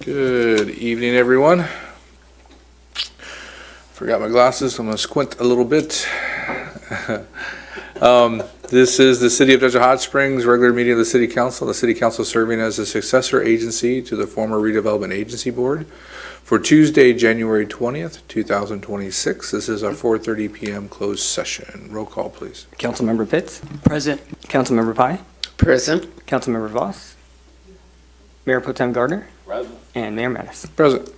Good evening, everyone. Forgot my glasses, so I'm going to squint a little bit. This is the City of Desert Hot Springs regular meeting of the City Council. The City Council serving as a successor agency to the former Redevelopment Agency Board for Tuesday, January 20th, 2026. This is our 4:30 p.m. closed session. Roll call, please. Councilmember Pitts. Present. Councilmember Pye. Present. Councilmember Voss. Mayor Pro Tem Gardner. Present. And Mayor Mattis. Present.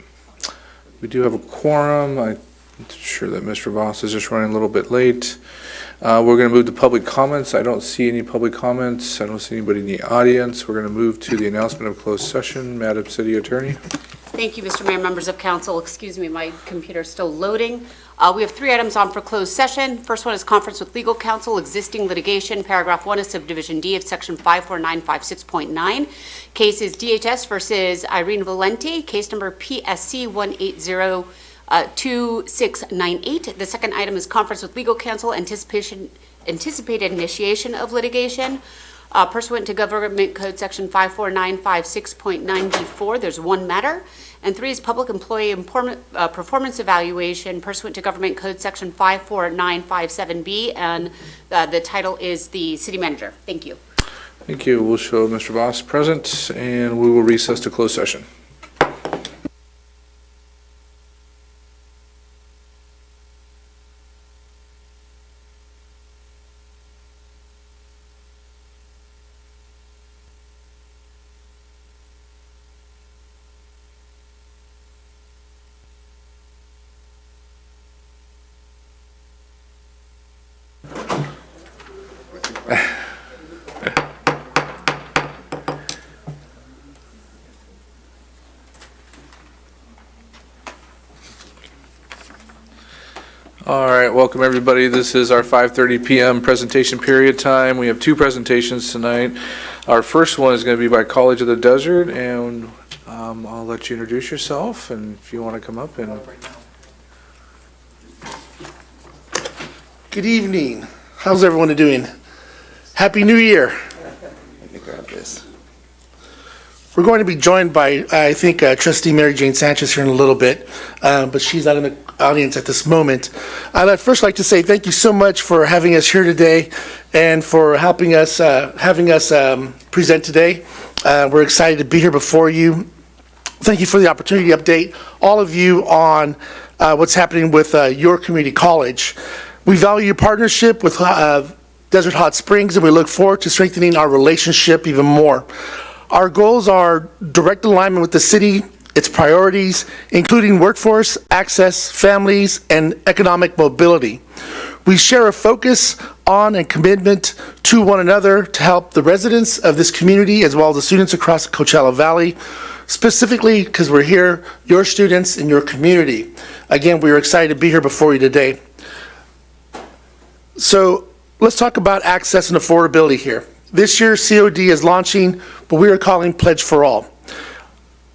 We do have a quorum. I'm sure that Mr. Voss is just running a little bit late. We're going to move to public comments. I don't see any public comments. I don't see anybody in the audience. We're going to move to the announcement of closed session. Madam City Attorney. Thank you, Mr. Mayor, members of council. Excuse me, my computer's still loading. We have 3 items on for closed session. First one is conference with legal counsel, existing litigation. Paragraph 1 is subdivision D of section 54956.9. Case is DHS versus Irene Valenti, case number PSC 1802698. The second item is conference with legal counsel, anticipated initiation of litigation. Pursuant to Government Code Section 54956.9B4, there's one matter. And 3 is public employee performance evaluation pursuant to Government Code Section 54957B, and the title is the city manager. Thank you. Thank you. We'll show Mr. Voss present, and we will recess to closed session. All right, welcome everybody. This is our 5:30 p.m. presentation period time. We have 2 presentations tonight. Our first one is going to be by College of the Desert, and I'll let you introduce yourself, and if you want to come up and. Good evening. How's everyone doing? Happy New Year. Let me grab this. We're going to be joined by, I think, Trustee Mary Jane Sanchez here in a little bit, but she's not in the audience at this moment. I'd first like to say thank you so much for having us here today and for helping us, having us present today. We're excited to be here before you. Thank you for the opportunity to update all of you on what's happening with your community college. We value your partnership with Desert Hot Springs, and we look forward to strengthening our relationship even more. Our goals are direct alignment with the city, its priorities, including workforce, access, families, and economic mobility. We share a focus on and commitment to one another to help the residents of this community as well as the students across the Coachella Valley, specifically because we're here, your students in your community. Again, we are excited to be here before you today. So let's talk about access and affordability here. This year, COD is launching what we are calling Pledge for All.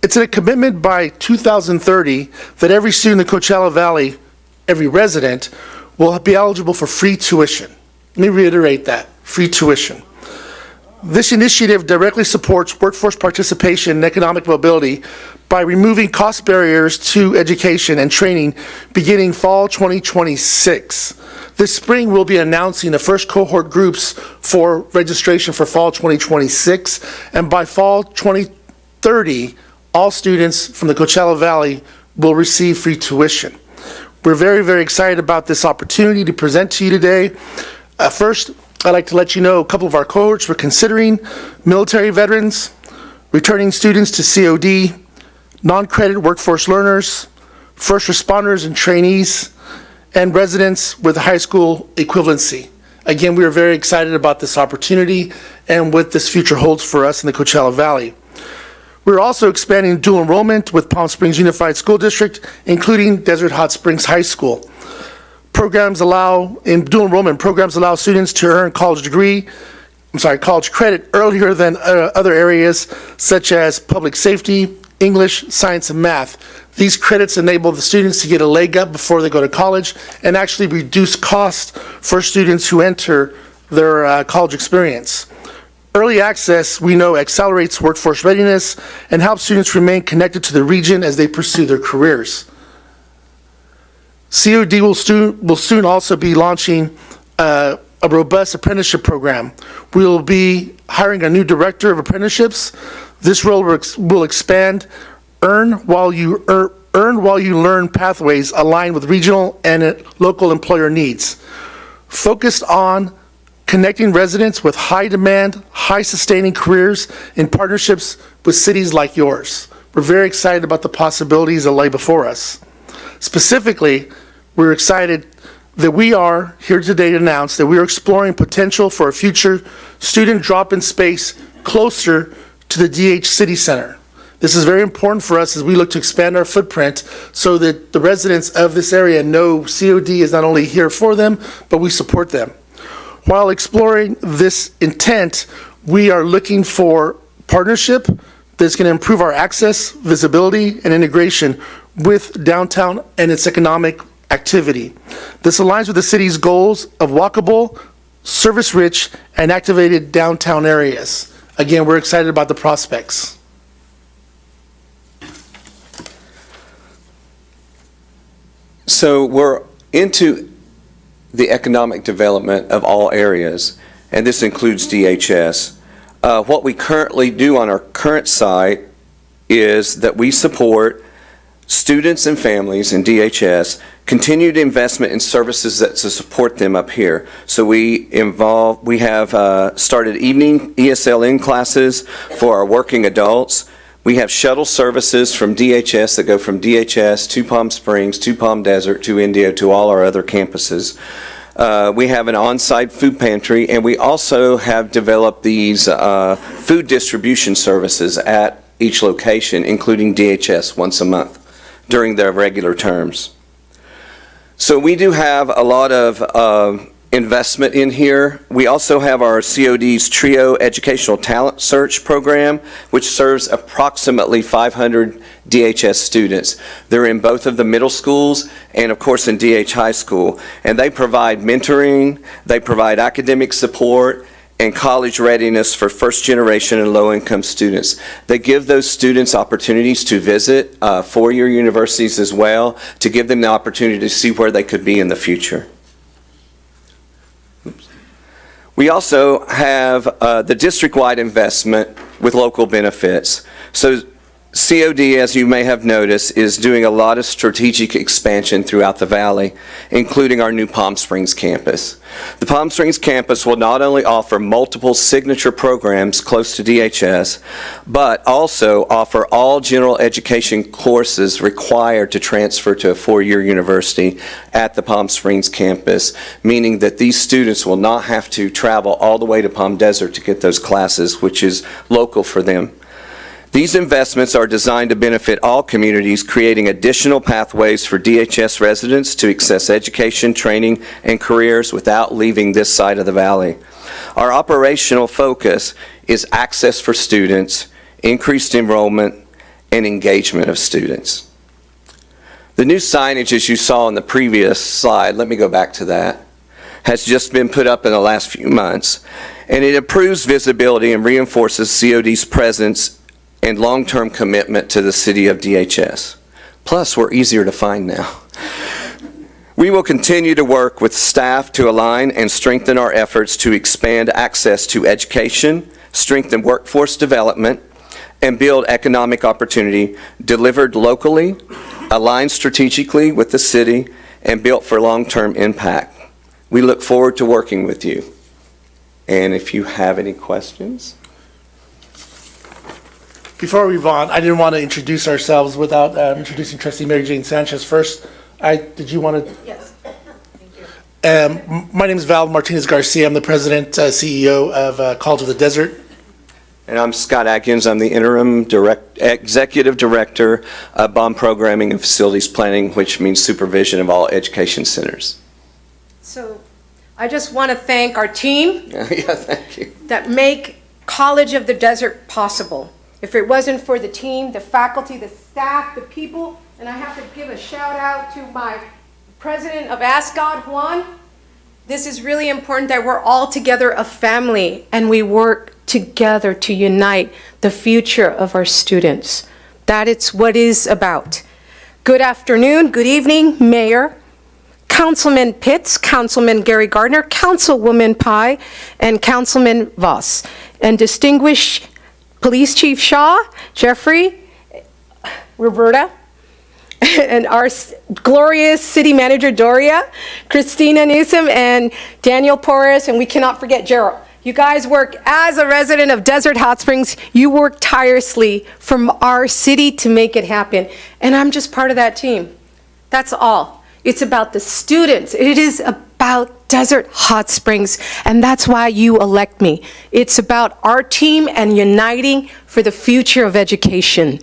It's a commitment by 2030 that every student in the Coachella Valley, every resident, will be eligible for free tuition. Let me reiterate that, free tuition. This initiative directly supports workforce participation and economic mobility by removing cost barriers to education and training beginning fall 2026. This spring, we'll be announcing the first cohort groups for registration for fall 2026, and by fall 2030, all students from the Coachella Valley will receive free tuition. We're very, very excited about this opportunity to present to you today. First, I'd like to let you know a couple of our cohorts we're considering: military veterans, returning students to COD, non-credit workforce learners, first responders and trainees, and residents with high school equivalency. Again, we are very excited about this opportunity and what this future holds for us in the Coachella Valley. We're also expanding dual enrollment with Palm Springs Unified School District, including Desert Hot Springs High School. In dual enrollment programs allow students to earn college credit earlier than other areas such as public safety, English, science, and math. These credits enable the students to get a leg up before they go to college and actually reduce costs for students who enter their college experience. Early access, we know, accelerates workforce readiness and helps students remain connected to the region as they pursue their careers. COD will soon also be launching a robust apprenticeship program. We will be hiring a new director of apprenticeships. This role will expand earn while you learn pathways aligned with regional and local employer needs, focused on connecting residents with high-demand, high-sustaining careers in partnerships with cities like yours. We're very excited about the possibilities that lay before us. Specifically, we're excited that we are here today to announce that we are exploring potential for a future student drop-in space closer to the DH City Center. This is very important for us as we look to expand our footprint so that the residents of this area know COD is not only here for them, but we support them. While exploring this intent, we are looking for partnership that's going to improve our access, visibility, and integration with downtown and its economic activity. This aligns with the city's goals of walkable, service-rich, and activated downtown areas. Again, we're excited about the prospects. So we're into the economic development of all areas, and this includes DHS. What we currently do on our current site is that we support students and families in DHS, continued investment in services that to support them up here. So we have started evening ESLN classes for our working adults. We have shuttle services from DHS that go from DHS to Palm Springs, to Palm Desert, to Indio, to all our other campuses. We have an on-site food pantry, and we also have developed these food distribution services at each location, including DHS once a month during their regular terms. So we do have a lot of investment in here. We also have our COD's TRIO Educational Talent Search Program, which serves approximately 500 DHS students. They're in both of the middle schools and, of course, in DH High School. And they provide mentoring, they provide academic support, and college readiness for first-generation and low-income students. They give those students opportunities to visit four-year universities as well, to give them the opportunity to see where they could be in the future. We also have the district-wide investment with local benefits. So COD, as you may have noticed, is doing a lot of strategic expansion throughout the valley, including our new Palm Springs campus. The Palm Springs campus will not only offer multiple signature programs close to DHS, but also offer all general education courses required to transfer to a four-year university at the Palm Springs campus, meaning that these students will not have to travel all the way to Palm Desert to get those classes, which is local for them. These investments are designed to benefit all communities, creating additional pathways for DHS residents to access education, training, and careers without leaving this side of the valley. Our operational focus is access for students, increased enrollment, and engagement of students. The new signage, as you saw in the previous slide, let me go back to that, has just been put up in the last few months, and it improves visibility and reinforces COD's presence and long-term commitment to the city of DHS. Plus, we're easier to find now. We will continue to work with staff to align and strengthen our efforts to expand access to education, strengthen workforce development, and build economic opportunity delivered locally, aligned strategically with the city, and built for long-term impact. We look forward to working with you. And if you have any questions? Before we move on, I didn't want to introduce ourselves without introducing Trustee Mary Jane Sanchez first. Did you want to? Yes. Thank you. My name is Val Martinez Garcia. I'm the president, CEO of College of the Desert. And I'm Scott Atkins. I'm the interim executive director of bond programming and facilities planning, which means supervision of all education centers. So I just want to thank our team Yeah, thank you. that make College of the Desert possible. If it wasn't for the team, the faculty, the staff, the people, and I have to give a shout out to my president of ASCOD, Juan. This is really important that we're all together a family and we work together to unite the future of our students. That is what it is about. Good afternoon, good evening, Mayor, Councilman Pitts, Councilman Gary Gardner, Councilwoman Pai, and Councilman Voss, and distinguished Police Chief Shaw, Jeffrey, Roberta, and our glorious City Manager Doria, Christina Newsom, and Daniel Porras, and we cannot forget Gerald. You guys work, as a resident of Desert Hot Springs, you work tirelessly from our city to make it happen. And I'm just part of that team. That's all. It's about the students. It is about Desert Hot Springs, and that's why you elect me. It's about our team and uniting for the future of education.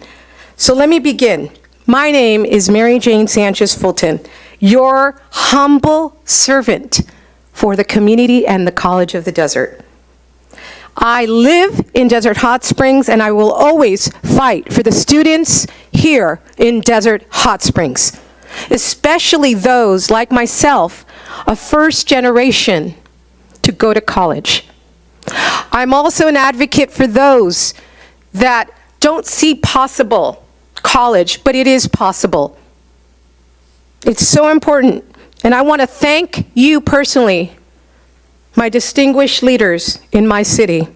So let me begin. My name is Mary Jane Sanchez Fulton, your humble servant for the community and the College of the Desert. I live in Desert Hot Springs, and I will always fight for the students here in Desert Hot Springs, especially those like myself, a first generation to go to college. I'm also an advocate for those that don't see possible college, but it is possible. It's so important, and I want to thank you personally, my distinguished leaders in my city,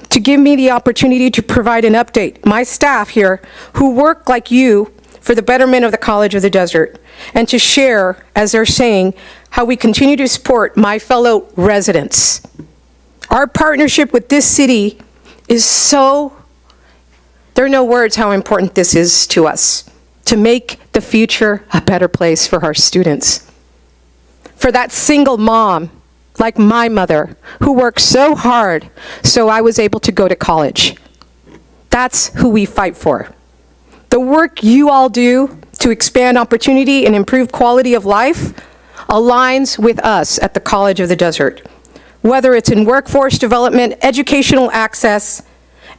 to give me the opportunity to provide an update. My staff here, who work like you for the betterment of the College of the Desert, and to share, as they're saying, how we continue to support my fellow residents. Our partnership with this city is so, there are no words how important this is to us, to make the future a better place for our students. For that single mom, like my mother, who worked so hard so I was able to go to college. That's who we fight for. The work you all do to expand opportunity and improve quality of life aligns with us at the College of the Desert, whether it's in workforce development, educational access,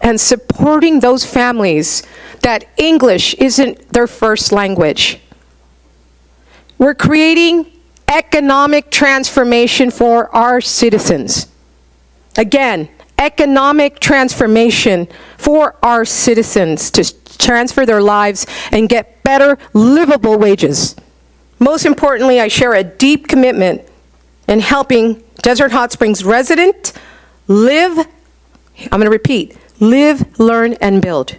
and supporting those families that English isn't their first language. We're creating economic transformation for our citizens. Again, economic transformation for our citizens to transfer their lives and get better livable wages. Most importantly, I share a deep commitment in helping Desert Hot Springs resident live, I'm going to repeat, live, learn, and build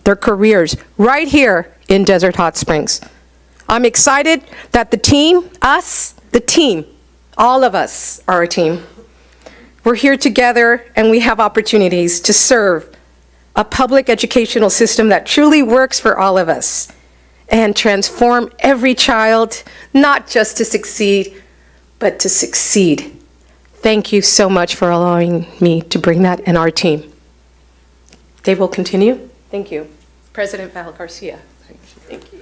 their careers right here in Desert Hot Springs. I'm excited that the team, all of us are a team. We're here together and we have opportunities to serve a public educational system that truly works for all of us and transform every child, not just to succeed, but to succeed. Thank you so much for allowing me to bring that in our team. They will continue. Thank you. President Val Garcia. Thank you.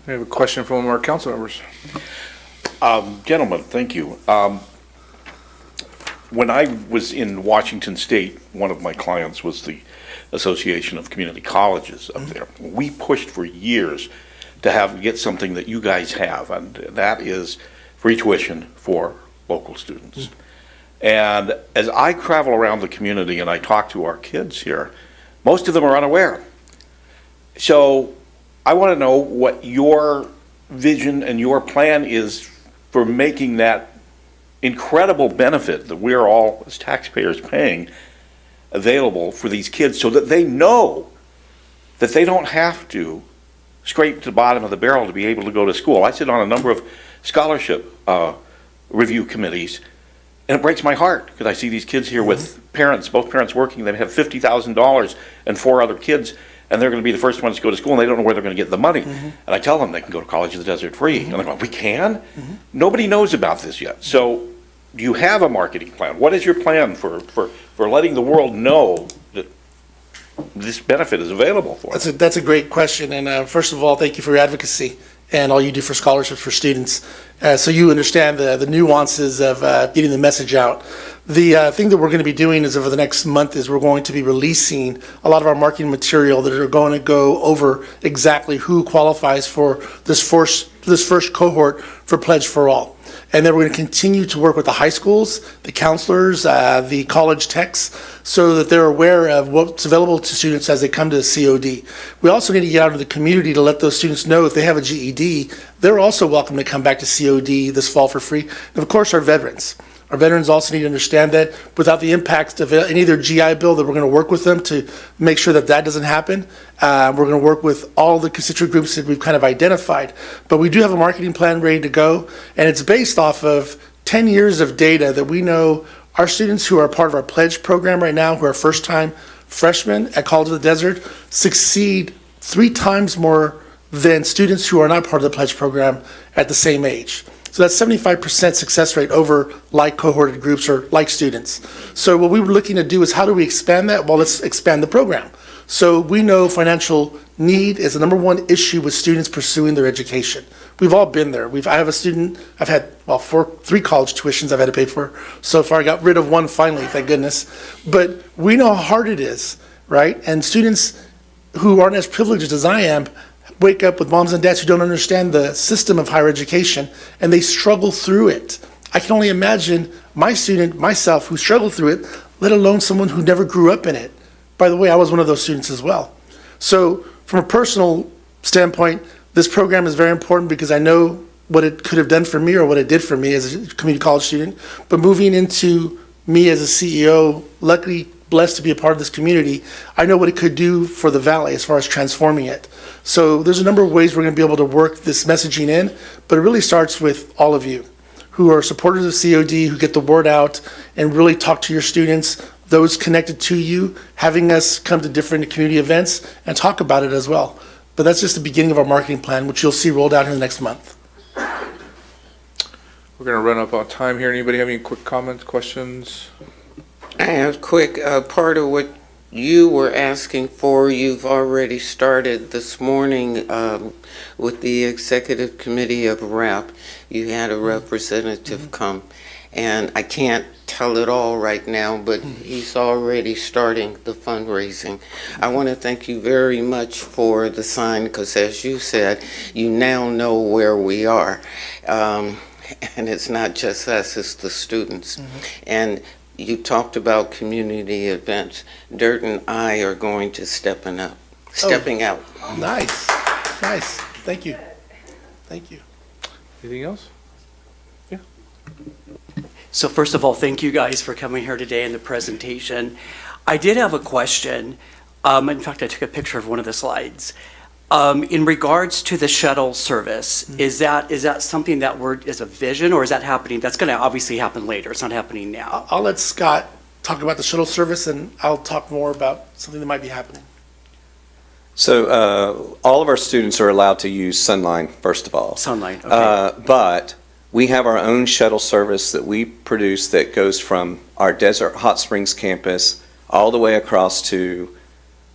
We have a question from one of our council members. Gentlemen, thank you. When I was in Washington State, one of my clients was the Association of Community Colleges up there. We pushed for years to get something that you guys have, and that is free tuition for local students. And as I travel around the community and I talk to our kids here, most of them are unaware. So I want to know what your vision and your plan is for making that incredible benefit that we're all as taxpayers paying available for these kids, so that they know that they don't have to scrape to the bottom of the barrel to be able to go to school. I sit on a number of scholarship review committees, and it breaks my heart because I see these kids here with parents, both parents working, that have $50,000 and 4 other kids, and they're going to be the first ones to go to school, and they don't know where they're going to get the money. And I tell them they can go to College of the Desert free. And they're going, we can? Nobody knows about this yet. So do you have a marketing plan? What is your plan for letting the world know that this benefit is available for them? That's a great question, and first of all, thank you for your advocacy and all you do for scholarships for students, so you understand the nuances of getting the message out. The thing that we're going to be doing is over the next month is we're going to be releasing a lot of our marketing material that are going to go over exactly who qualifies for this first cohort for Pledge for All. And then we're going to continue to work with the high schools, the counselors, the college techs, so that they're aware of what's available to students as they come to the COD. We also need to get out into the community to let those students know if they have a GED, they're also welcome to come back to COD this fall for free. And of course, our veterans. Our veterans also need to understand that without the impact of any of their GI Bill, that we're going to work with them to make sure that that doesn't happen. We're going to work with all the constituent groups that we've kind of identified. But we do have a marketing plan ready to go, and it's based off of 10 years of data that we know our students who are part of our pledge program right now, who are first-time freshmen at College of the Desert, succeed 3 times more than students who are not part of the pledge program at the same age. So that's 75% success rate over like cohorted groups or like students. So what we were looking to do is how do we expand that? Well, let's expand the program. So we know financial need is the number one issue with students pursuing their education. We've all been there. I have a student, I've had, 3 college tuitions I've had to pay for so far. I got rid of one finally, thank goodness. But we know how hard it is, right? And students who aren't as privileged as I am wake up with moms and dads who don't understand the system of higher education, and they struggle through it. I can only imagine my student, myself, who struggled through it, let alone someone who never grew up in it. By the way, I was one of those students as well. So from a personal standpoint, this program is very important because I know what it could have done for me or what it did for me as a community college student. But moving into me as a CEO, luckily blessed to be a part of this community, I know what it could do for the Valley as far as transforming it. So there's a number of ways we're going to be able to work this messaging in, but it really starts with all of you who are supporters of COD, who get the word out and really talk to your students, those connected to you, having us come to different community events and talk about it as well. But that's just the beginning of our marketing plan, which you'll see rolled out in the next month. We're going to run up on time here. Anybody have any quick comments, questions? I have quick, part of what you were asking for, you've already started this morning with the Executive Committee of RAP. You had a representative come, and I can't tell it all right now, but he's already starting the fundraising. I want to thank you very much for the sign, because as you said, you now know where we are. And it's not just us, it's the students. And you talked about community events. Dirt and I are going to stepping out. Nice, nice. Thank you. Thank you. Anything else? So first of all, thank you guys for coming here today and the presentation. I did have a question. In fact, I took a picture of one of the slides. In regards to the shuttle service, is that something that is a vision, or is that happening? That's going to obviously happen later. It's not happening now. I'll let Scott talk about the shuttle service, and I'll talk more about something that might be happening. So all of our students are allowed to use Sunline, first of all. Sunline, okay. But we have our own shuttle service that we produce that goes from our Desert Hot Springs campus all the way across to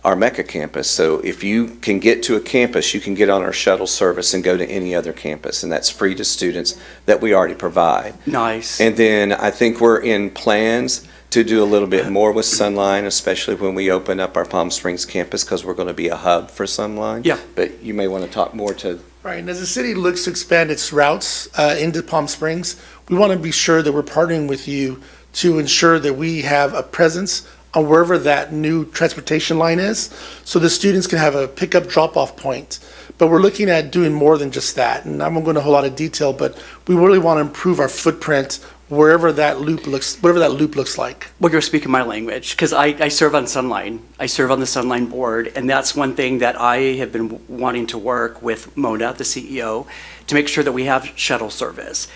our Mecca campus. So if you can get to a campus, you can get on our shuttle service and go to any other campus, and that's free to students that we already provide. Nice. And then I think we're in plans to do a little bit more with Sunline, especially when we open up our Palm Springs campus, because we're going to be a hub for Sunline. Yeah. But you may want to talk more to. Right, and as the city looks to expand its routes into Palm Springs, we want to be sure that we're partnering with you to ensure that we have a presence on wherever that new transportation line is, so the students can have a pickup drop-off point. But we're looking at doing more than just that, and I'm not going to go into a whole lot of detail, but we really want to improve our footprint wherever that loop looks, whatever that loop looks like. Well, you're speaking my language, because I serve on Sunline. I serve on the Sunline board, and that's one thing that I have been wanting to work with Mona, the CEO, to make sure that we have shuttle service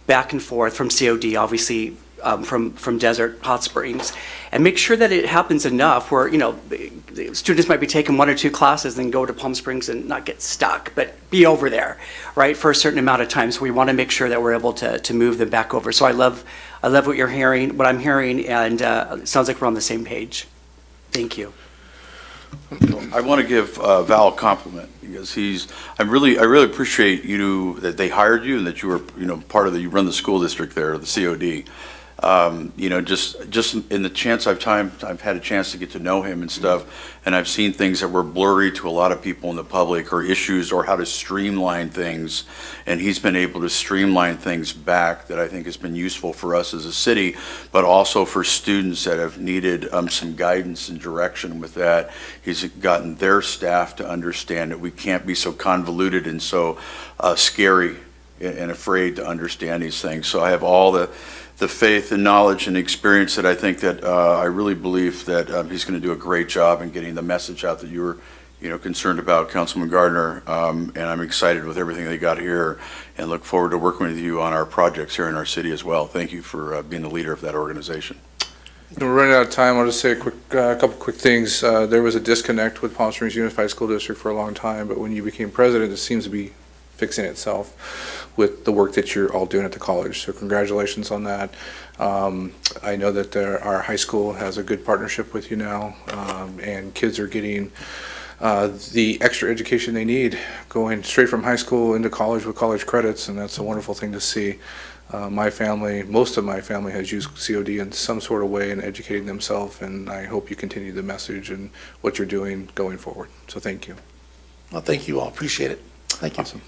back and forth from COD, obviously, from Desert Hot Springs, and make sure that it happens enough where, the students might be taking 1 or 2 classes and go to Palm Springs and not get stuck, but be over there, right, for a certain amount of time. So we want to make sure that we're able to move them back over. So I love what you're hearing, what I'm hearing, and it sounds like we're on the same page. Thank you. I want to give Val a compliment, because I really appreciate that they hired you and that you were, part of you run the school district there, the COD. Just in the chance I've had a chance to get to know him and stuff, and I've seen things that were blurry to a lot of people in the public, or issues, or how to streamline things, and he's been able to streamline things back that I think has been useful for us as a city, but also for students that have needed some guidance and direction with that. He's gotten their staff to understand that we can't be so convoluted and so scary and afraid to understand these things. So I have all the faith and knowledge and experience that I think that I really believe that he's going to do a great job in getting the message out that you were, concerned about, Councilman Gardner. And I'm excited with everything they got here, and look forward to working with you on our projects here in our city as well. Thank you for being the leader of that organization. We're running out of time. I'll just say a couple quick things. There was a disconnect with Palm Springs Unified School District for a long time, but when you became president, it seems to be fixing itself with the work that you're all doing at the college. So congratulations on that. I know that our high school has a good partnership with you now, and kids are getting the extra education they need, going straight from high school into college with college credits, and that's a wonderful thing to see. Most of my family has used COD in some sort of way in educating themselves, and I hope you continue the message and what you're doing going forward. So thank you. Well, thank you all. Appreciate it. Thank you. Awesome.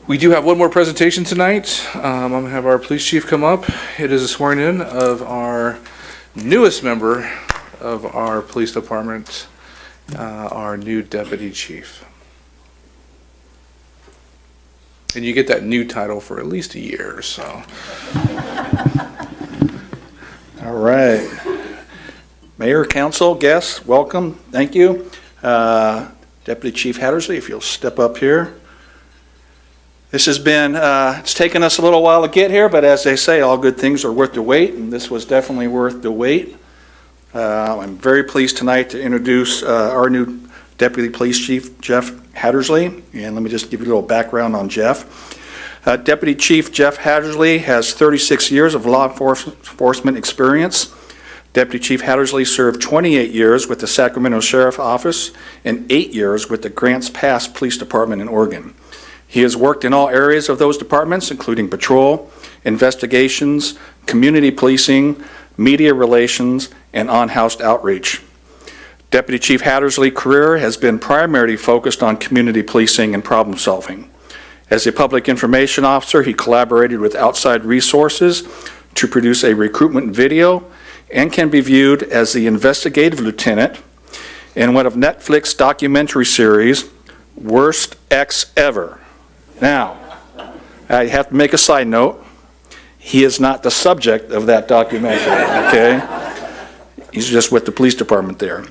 We do have one more presentation tonight. I'm going to have our police chief come up. It is a swearing in of our newest member of our police department, our new deputy chief. And you get that new title for at least a year, so. All right. Mayor, council, guests, welcome. Thank you. Deputy Chief Hattersley, if you'll step up here. This has been, it's taken us a little while to get here, but as they say, all good things are worth the wait, and this was definitely worth the wait. I'm very pleased tonight to introduce our new Deputy Police Chief, Jeff Hattersley, and let me just give you a little background on Jeff. Deputy Chief Jeff Hattersley has 36 years of law enforcement experience. Deputy Chief Hattersley served 28 years with the Sacramento Sheriff's Office and 8 years with the Grants Pass Police Department in Oregon. He has worked in all areas of those departments, including patrol, investigations, community policing, media relations, and on-house outreach. Deputy Chief Hattersley's career has been primarily focused on community policing and problem solving. As a public information officer, he collaborated with outside resources to produce a recruitment video and can be viewed as the investigative lieutenant in one of Netflix documentary series, Worst Ex Ever. Now, I have to make a side note. He is not the subject of that documentary, okay? He's just with the police department there.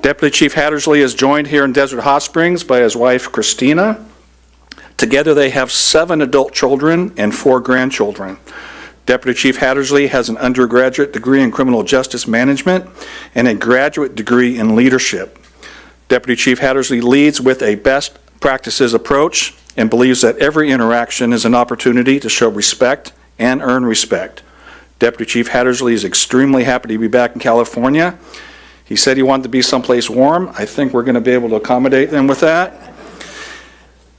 Deputy Chief Hattersley is joined here in Desert Hot Springs by his wife, Christina. Together they have 7 adult children and 4 grandchildren. Deputy Chief Hattersley has an undergraduate degree in criminal justice management and a graduate degree in leadership. Deputy Chief Hattersley leads with a best practices approach and believes that every interaction is an opportunity to show respect and earn respect. Deputy Chief Hattersley is extremely happy to be back in California. He said he wanted to be someplace warm. I think we're going to be able to accommodate them with that.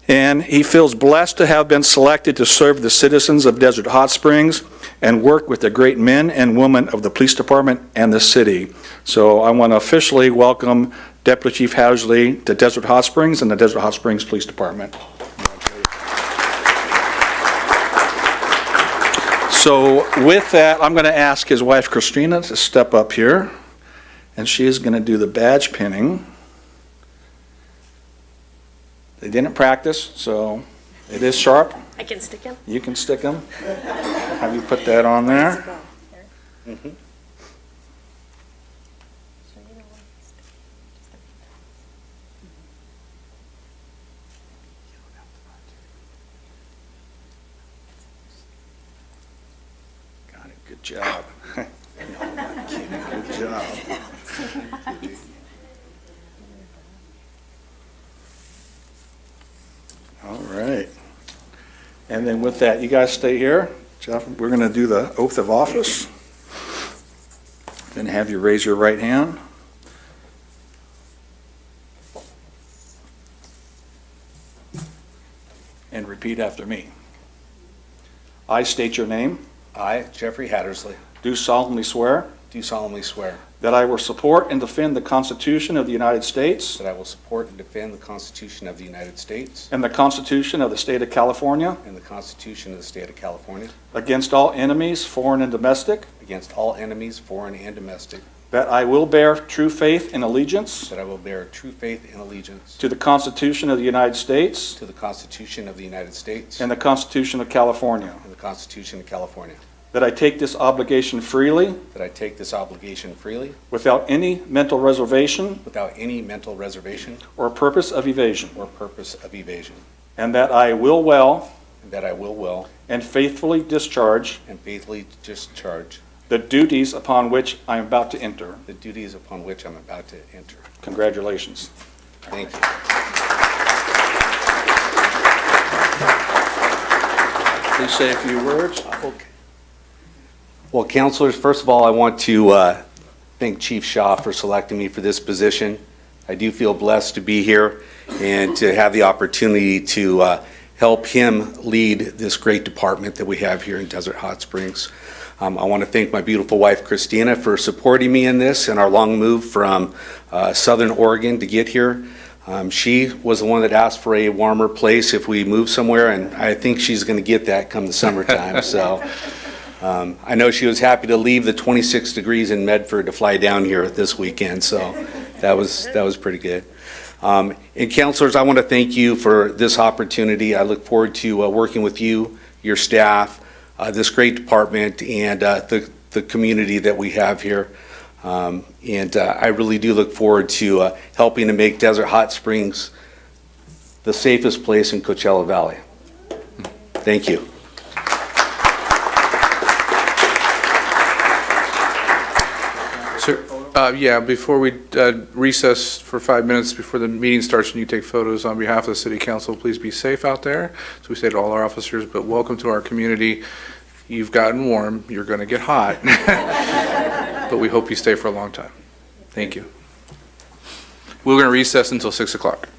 And he feels blessed to have been selected to serve the citizens of Desert Hot Springs and work with the great men and women of the police department and the city. So I want to officially welcome Deputy Chief Hattersley to Desert Hot Springs and the Desert Hot Springs Police Department. So with that, I'm going to ask his wife, Christina, to step up here, and she is going to do the badge pinning. They didn't practice, so it is sharp. I can stick him? You can stick them. Have you put that on there? Mm-hmm. Got it. Good job. Good job. All right. And then with that, you guys stay here. Jeff, we're going to do the oath of office. Then have you raise your right hand. And repeat after me. I state your name. I, Jeffrey Hattersley, do solemnly swear do solemnly swear that I will support and defend the Constitution of the United States that I will support and defend the Constitution of the United States and the Constitution of the State of California and the Constitution of the State of California against all enemies, foreign and domestic, against all enemies, foreign and domestic, that I will bear true faith and allegiance that I will bear true faith and allegiance to the Constitution of the United States to the Constitution of the United States and the Constitution of California, and the Constitution of California, that I take this obligation freely that I take this obligation freely without any mental reservation without any mental reservation or purpose of evasion, or purpose of evasion, and that I will well and that I will well and faithfully discharge and faithfully discharge the duties upon which I am about to enter. the duties upon which I'm about to enter. Congratulations. Thank you. Please say a few words. Well, councilors, first of all, I want to thank Chief Shaw for selecting me for this position. I do feel blessed to be here and to have the opportunity to help him lead this great department that we have here in Desert Hot Springs. I want to thank my beautiful wife, Christina, for supporting me in this and our long move from Southern Oregon to get here. She was the one that asked for a warmer place if we move somewhere, and I think she's going to get that come the summertime. So I know she was happy to leave the 26 degrees in Medford to fly down here this weekend, so that was pretty good. And counselors, I want to thank you for this opportunity. I look forward to working with you, your staff, this great department, and the community that we have here. And I really do look forward to helping to make Desert Hot Springs the safest place in Coachella Valley. Thank you. Yeah, before we recess for 5 minutes before the meeting starts and you take photos, on behalf of the city council, please be safe out there. So we say to all our officers, but welcome to our community. You've gotten warm, you're going to get hot, but we hope you stay for a long time. Thank you. We're going to recess until 6 o'clock.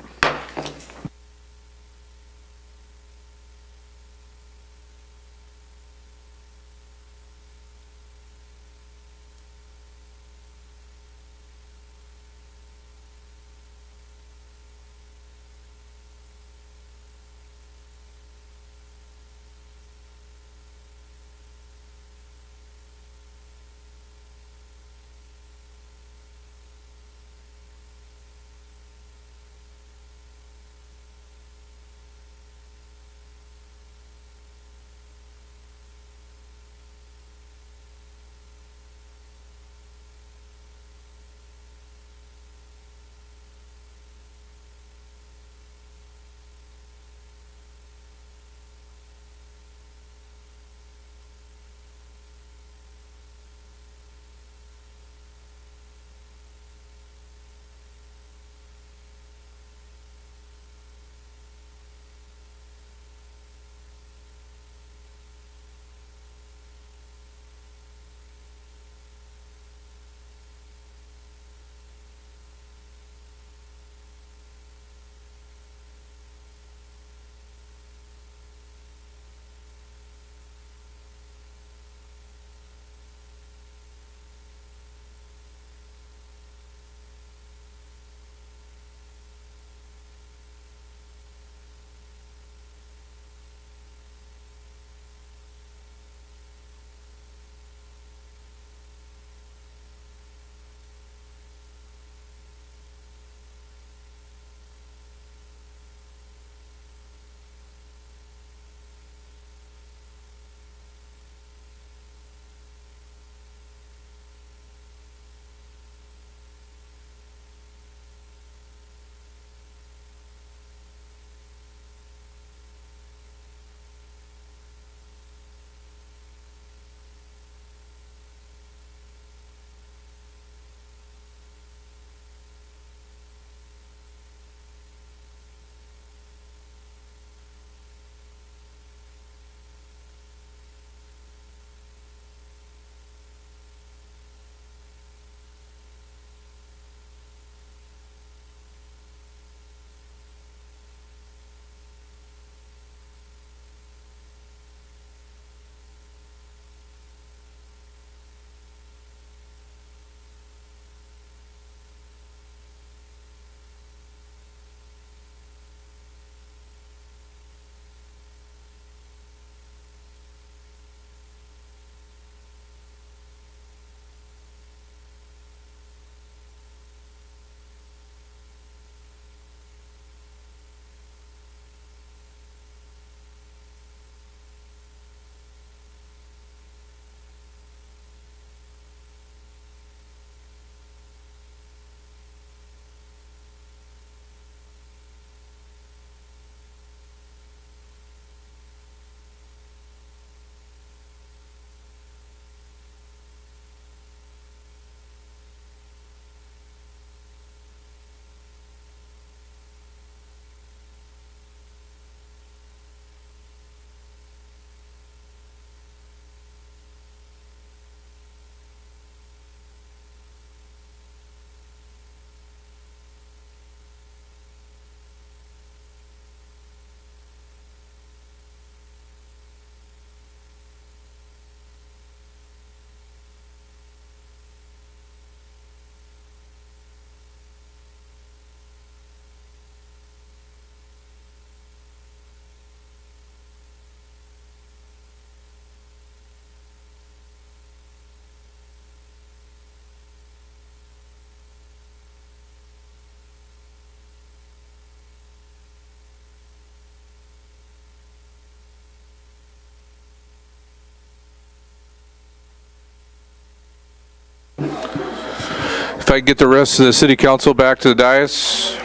If I get the rest of the city council back to the dais.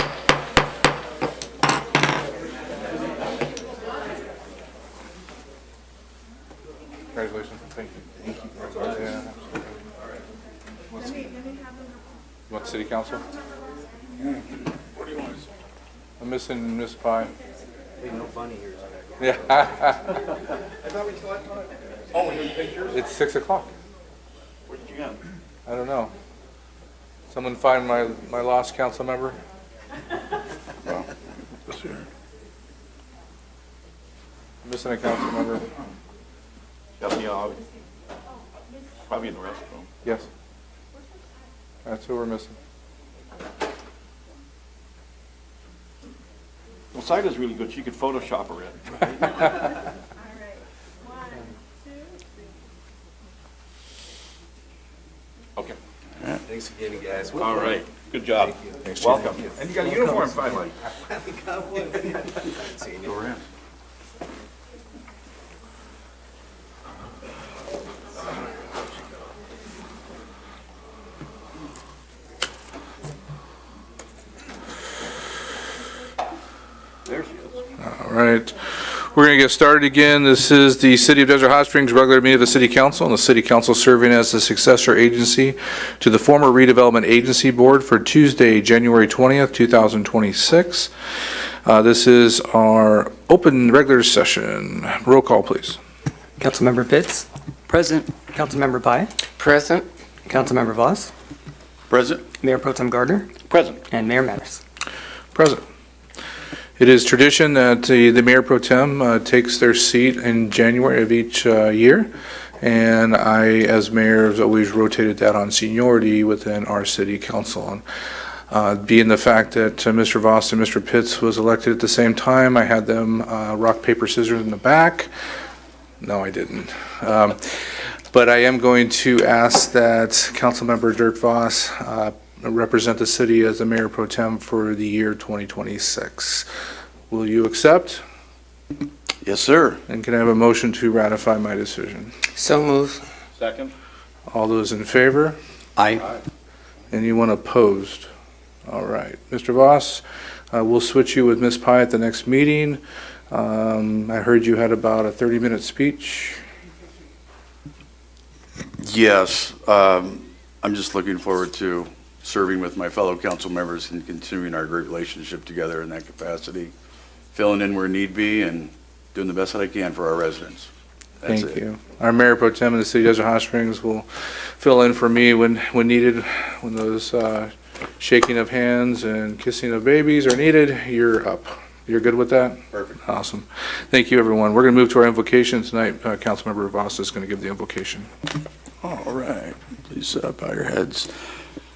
Congratulations. Thank you. Thank you. Yeah, absolutely. You want city council? What do you want? I'm missing Miss Pye. Hey, no funny here. Yeah. I thought we selected on it. Oh, we did pictures? It's 6 o'clock. Where did you go? I don't know. Someone find my lost council member? Well, this here. I'm missing a council member. Got me probably in the restroom. Yes. That's who we're missing. Well, Sida's really good. She could Photoshop her in. Okay. Thanks again, guys. All right. Good job. Welcome. And you got a uniform finally. Go around. There she is. All right. We're going to get started again. This is the City of Desert Hot Springs regular meeting of the City Council, and the City Council serving as the successor agency to the former Redevelopment Agency Board for Tuesday, January 20th, 2026. This is our open regular session. Roll call, please. Councilmember Pitts, Present. Councilmember Pai, Present? Councilmember Voss, Present? Mayor Pro Tem Gardner, Present. and Mayor Manners. Present. It is tradition that the Mayor Pro Tem takes their seat in January of each year, and I, as mayor, have always rotated that on seniority within our city council. And being the fact that Mr. Voss and Mr. Pitts was elected at the same time, I had them rock, paper, scissors in the back. No, I didn't. But I am going to ask that Councilmember Dirk Voss represent the city as the Mayor Pro Tem for the year 2026. Will you accept? Yes, sir. And can I have a motion to ratify my decision? So moved. Second? All those in favor? Aye. Anyone opposed? All right. Mr. Voss, we'll switch you with Ms. Pye at the next meeting. I heard you had about a 30-minute speech. Yes, I'm just looking forward to serving with my fellow council members and continuing our great relationship together in that capacity, filling in where need be and doing the best that I can for our residents. That's Thank it. you. Our Mayor Pro Tem in the City of Desert Hot Springs will fill in for me when needed, when those shaking of hands and kissing of babies are needed. You're up. You're good with that? Perfect. Awesome. Thank you, everyone. We're going to move to our invocation tonight. Councilmember Voss is going to give the invocation. All right, please bow your heads.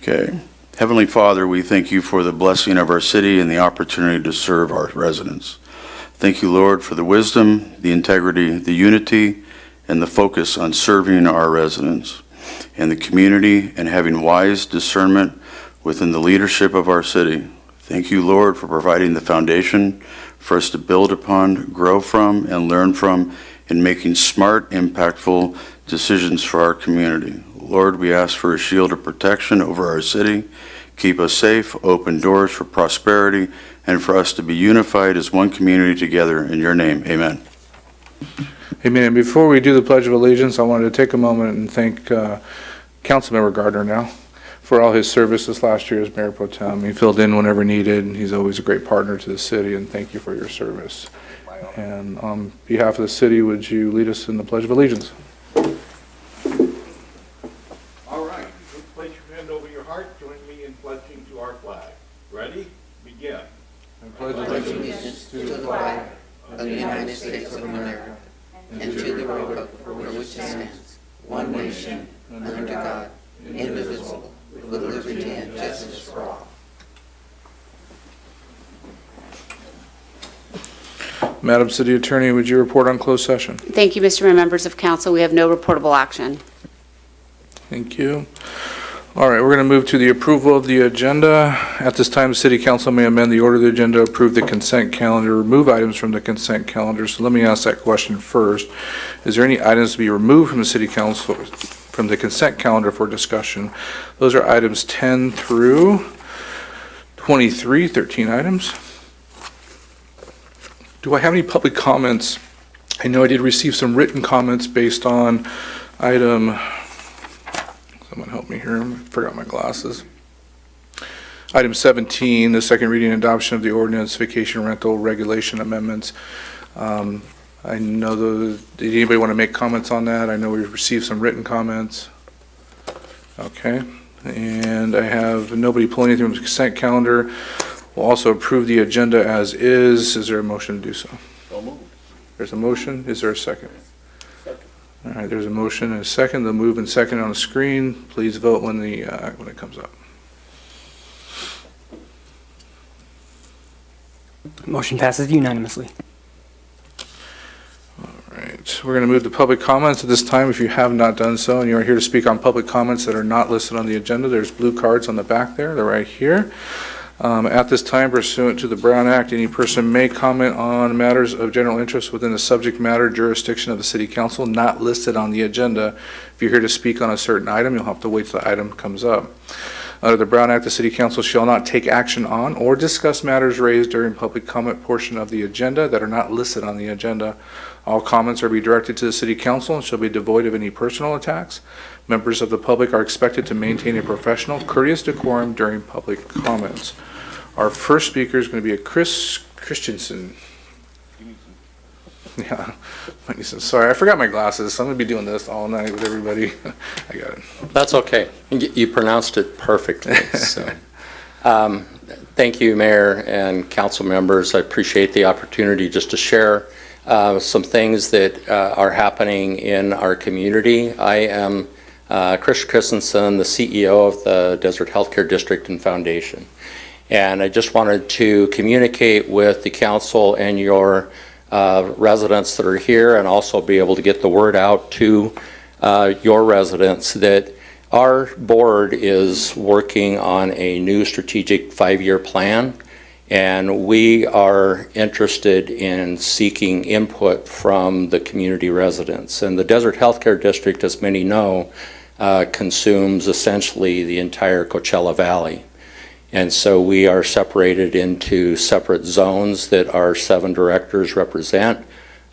Okay. Heavenly Father, we thank you for the blessing of our city and the opportunity to serve our residents. Thank you, Lord, for the wisdom, the integrity, the unity, and the focus on serving our residents and the community and having wise discernment within the leadership of our city. Thank you, Lord, for providing the foundation for us to build upon, grow from, and learn from in making smart, impactful decisions for our community. Lord, we ask for a shield of protection over our city. Keep us safe, open doors for prosperity, and for us to be unified as one community together. In your name, amen. Amen. And before we do the Pledge of Allegiance, I wanted to take a moment and thank Councilmember Gardner now for all his service this last year as Mayor Pro Tem. He filled in whenever needed, and he's always a great partner to the city, and thank you for your service. And on behalf of the city, would you lead us in the Pledge of Allegiance? All right. Place your hand over your heart. Join me in pledging to our flag. Ready? Begin. Pledge Allegiance to the flag of the United States of America and to the republic for which it stands, one nation, under God, indivisible, with liberty and justice for all. Madam City Attorney, would you report on closed session? Thank you, Mr. Mayor, members of council. We have no reportable action. Thank you. All right, we're going to move to the approval of the agenda. At this time, the City Council may amend the order of the agenda, approve the consent calendar, remove items from the consent calendar. So let me ask that question first. Is there any items to be removed from the City Council, from the consent calendar for discussion. Those are items 10 through 23, 13 items. Do I have any public comments? I know I did receive some written comments based on item, someone help me here, I forgot my glasses. Item 17, the second reading and adoption of the ordinance vacation rental regulation amendments. I know did anybody want to make comments on that? I know we received some written comments. Okay, and I have nobody pull anything from the consent calendar. We'll also approve the agenda as is. Is there a motion to do so? So moved. There's a motion. Is there a second? Second. All right, there's a motion and a second. The move and second on the screen. Please vote when it comes up. Motion passes unanimously. All right, we're going to move to public comments at this time. If you have not done so and you are here to speak on public comments that are not listed on the agenda, there's blue cards on the back there. They're right here. At this time, pursuant to the Brown Act, any person may comment on matters of general interest within the subject matter jurisdiction of the City Council not listed on the agenda. If you're here to speak on a certain item, you'll have to wait till the item comes up. Under the Brown Act, the City Council shall not take action on or discuss matters raised during public comment portion of the agenda that are not listed on the agenda. All comments are to be directed to the City Council and shall be devoid of any personal attacks. Members of the public are expected to maintain a professional, courteous decorum during public comments. Our first speaker is going to be Chris Christensen. Yeah, sorry, I forgot my glasses, so I'm going to be doing this all night with everybody. I got it. That's okay. You pronounced it perfectly. So, thank you, Mayor and council members. I appreciate the opportunity just to share some things that are happening in our community. I am Chris Christensen, the CEO of the Desert Healthcare District and Foundation. And I just wanted to communicate with the council and your residents that are here, and also be able to get the word out to your residents that our board is working on a new strategic 5-year plan, and we are interested in seeking input from the community residents. And the Desert Healthcare District, as many know, consumes essentially the entire Coachella Valley. And so we are separated into separate zones that our 7 directors represent.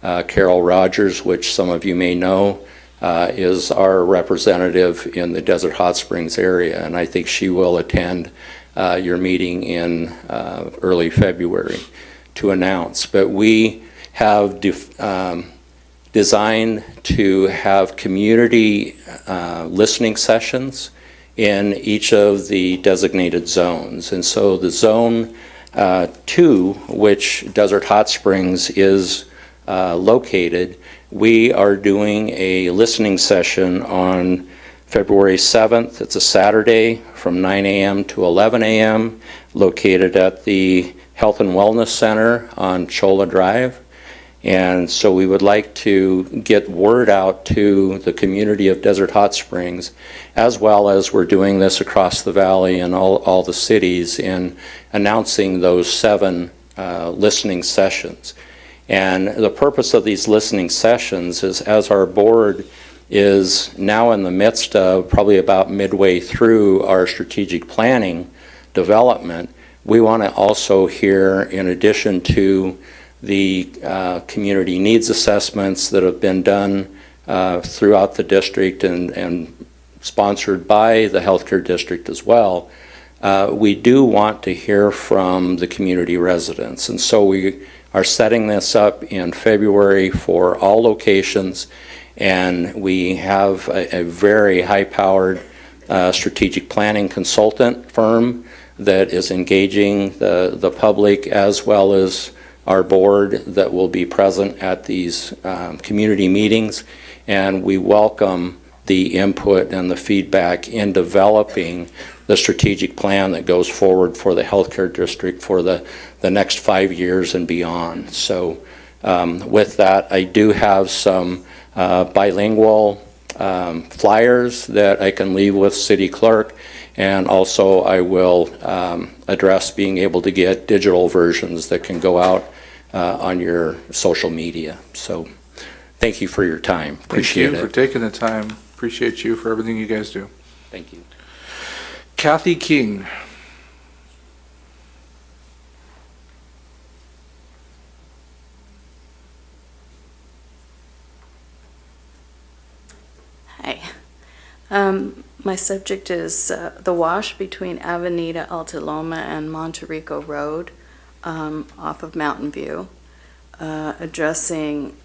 Carol Rogers, which some of you may know, is our representative in the Desert Hot Springs area, and I think she will attend your meeting in early February to announce. But we have designed to have community listening sessions in each of the designated zones. And so the zone 2, which Desert Hot Springs is located, we are doing a listening session on February 7th. It's a Saturday from 9 a.m. to 11 a.m. located at the Health and Wellness Center on Cholla Drive. And so we would like to get word out to the community of Desert Hot Springs, as well as we're doing this across the valley and all the cities, in announcing those 7 listening sessions. And the purpose of these listening sessions is, as our board is now in the midst of, probably about midway through our strategic planning development, we want to also hear, in addition to the community needs assessments that have been done throughout the district and sponsored by the healthcare district as well, we do want to hear from the community residents. And so we are setting this up in February for all locations, and we have a very high-powered strategic planning consultant firm that is engaging the public as well as our board that will be present at these community meetings, and we welcome the input and the feedback in developing the strategic plan that goes forward for the healthcare district for the next 5 years and beyond. So with that, I do have some bilingual flyers that I can leave with City Clerk, and also I will address being able to get digital versions that can go out on your social media. So thank you for your time. Appreciate it. Thank you for taking the time. Appreciate you for everything you guys do. Thank you. Kathy King. Hi. My subject is the wash between Avenida Alta Loma and Monterrico Road off of Mountain View, addressing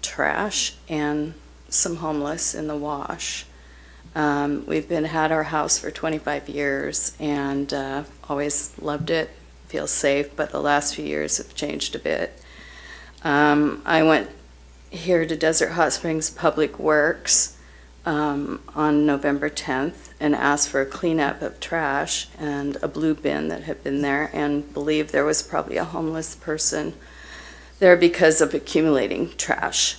trash and some homeless in the wash. We've had our house for 25 years and always loved it, feel safe, but the last few years have changed a bit. I went here to Desert Hot Springs Public Works on November 10th and asked for a cleanup of trash and a blue bin that had been there, and believed there was probably a homeless person there because of accumulating trash.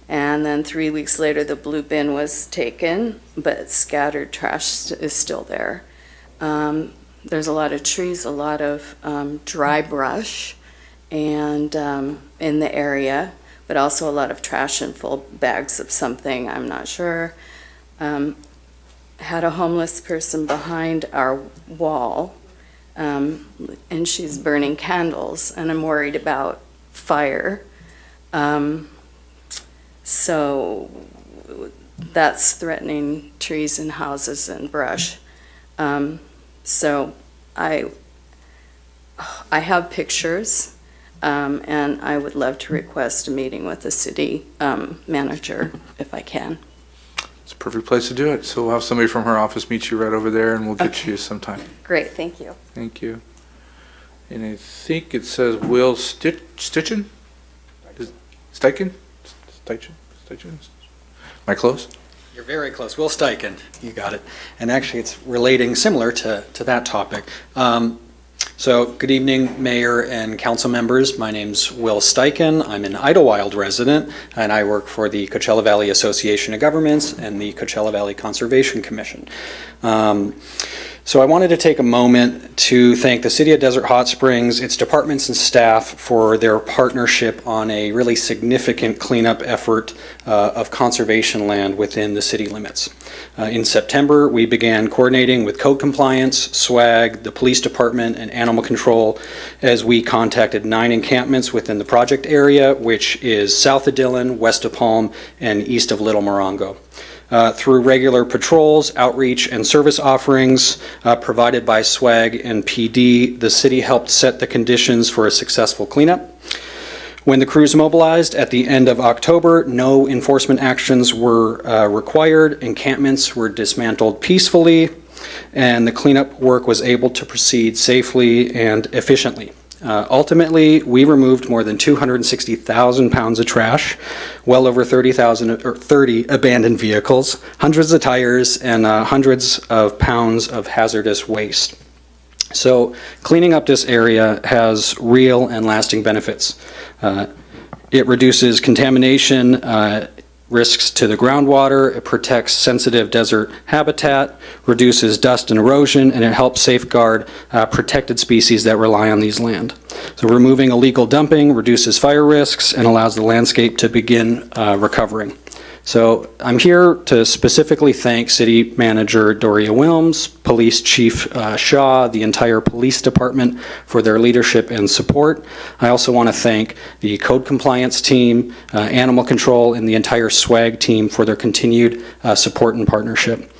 And then 3 weeks later, the blue bin was taken, but scattered trash is still there. There's a lot of trees, a lot of dry brush and in the area, but also a lot of trash in full bags of something, I'm not sure. Had a homeless person behind our wall, and she's burning candles, and I'm worried about fire. So that's threatening trees and houses and brush. So I have pictures, and I would love to request a meeting with the city manager if I can. It's a perfect place to do it. So we'll have somebody from her office meet you right over there, and we'll get Okay. you sometime. Great, thank you. Thank you. And I think it says Will Stitchen? Steichen? Am I close? You're very close. Will Steichen, you got it. And actually, it's relating similar to that topic. So, good evening, Mayor and council members. My name's Will Steichen. I'm an Idlewild resident, and I work for the Coachella Valley Association of Governments and the Coachella Valley Conservation Commission. So I wanted to take a moment to thank the City of Desert Hot Springs, its departments and staff for their partnership on a really significant cleanup effort of conservation land within the city limits. In September, we began coordinating with code compliance, SWAG, the police department, and animal control as we contacted 9 encampments within the project area, which is south of Dillon, west of Palm, and east of Little Morongo. Through regular patrols, outreach, and service offerings provided by SWAG and PD, the city helped set the conditions for a successful cleanup. When the crews mobilized at the end of October, no enforcement actions were required, encampments were dismantled peacefully, and the cleanup work was able to proceed safely and efficiently. Ultimately, we removed more than 260,000 pounds of trash, well over 30 abandoned vehicles, hundreds of tires, and hundreds of pounds of hazardous waste. So cleaning up this area has real and lasting benefits. It reduces contamination, risks to the groundwater, it protects sensitive desert habitat, reduces dust and erosion, and it helps safeguard protected species that rely on these land. So removing illegal dumping reduces fire risks and allows the landscape to begin recovering. So I'm here to specifically thank City Manager Doria Wilms, Police Chief Shaw, the entire police department for their leadership and support. I also want to thank the code compliance team, animal control, and the entire SWAG team for their continued support and partnership.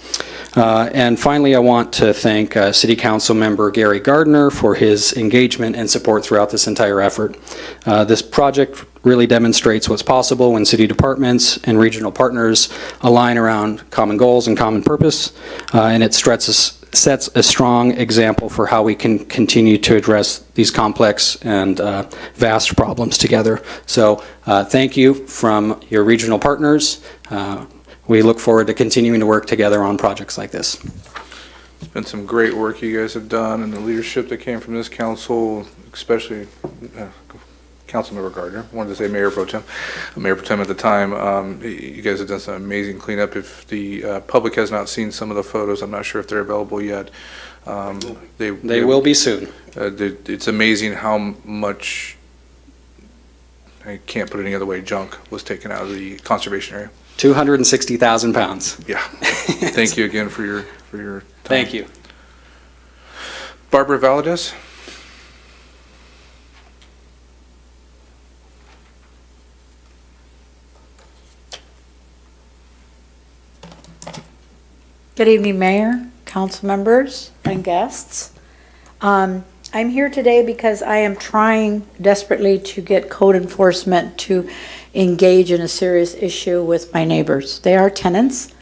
And finally, I want to thank City Council Member Gary Gardner for his engagement and support throughout this entire effort. This project really demonstrates what's possible when city departments and regional partners align around common goals and common purpose, and it sets a strong example for how we can continue to address these complex and vast problems together. So thank you from your regional partners. We look forward to continuing to work together on projects like this. It's been some great work you guys have done, and the leadership that came from this council, especially Councilmember Gardner. I wanted to say Mayor Pro Tem. Mayor Pro Tem at the time. You guys have done some amazing cleanup. If the public has not seen some of the photos, I'm not sure if they're available yet. They will be soon. It's amazing how much, I can't put it any other way, junk was taken out of the conservation area. 260,000 pounds. Yeah. Thank you again for your time. Thank you. Barbara Valadez? Good evening, Mayor, council members, and guests. I'm here today because I am trying desperately to get code enforcement to engage in a serious issue with my neighbors. They are tenants.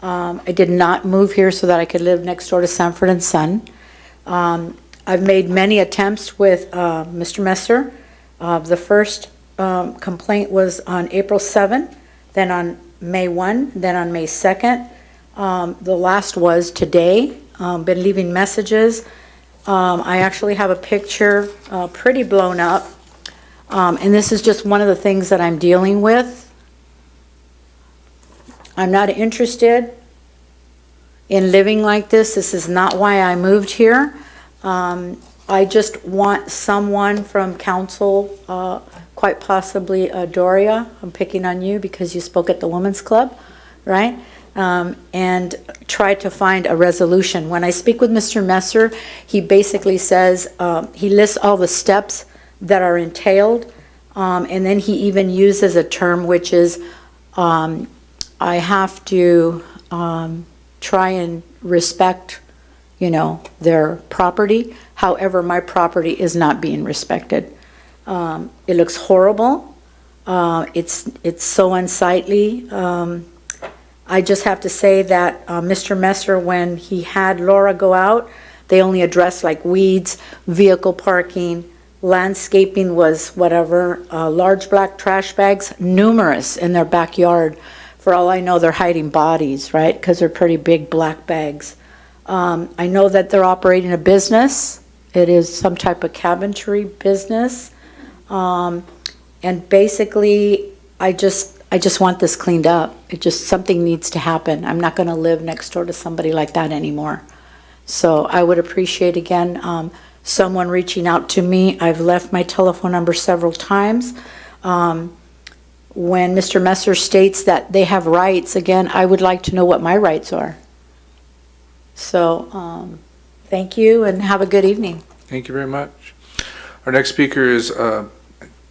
I did not move here so that I could live next door to Sanford and Son. I've made many attempts with Mr. Messer. The first complaint was on April 7th, then on May 1, then on May 2nd. The last was today. Been leaving messages. I actually have a picture pretty blown up. And this is just one of the things that I'm dealing with. I'm not interested in living like this. This is not why I moved here. I just want someone from council, quite possibly Doria, I'm picking on you because you spoke at the Women's Club, right? And try to find a resolution. When I speak with Mr. Messer, he basically says, he lists all the steps that are entailed, and then he even uses a term which is, I have to try and respect, their property. However, my property is not being respected. It looks horrible. It's so unsightly. I just have to say that Mr. Messer, when he had Laura go out, they only addressed like weeds, vehicle parking, landscaping was whatever, large black trash bags, numerous in their backyard. For all I know, they're hiding bodies, right? Because they're pretty big black bags. I know that they're operating a business. It is some type of cabinetry business. And basically, I just want this cleaned up. Something needs to happen. I'm not going to live next door to somebody like that anymore. So I would appreciate, again, someone reaching out to me. I've left my telephone number several times. When Mr. Messer states that they have rights, again, I would like to know what my rights are. So thank you and have a good evening. Thank you very much. Our next speaker is, I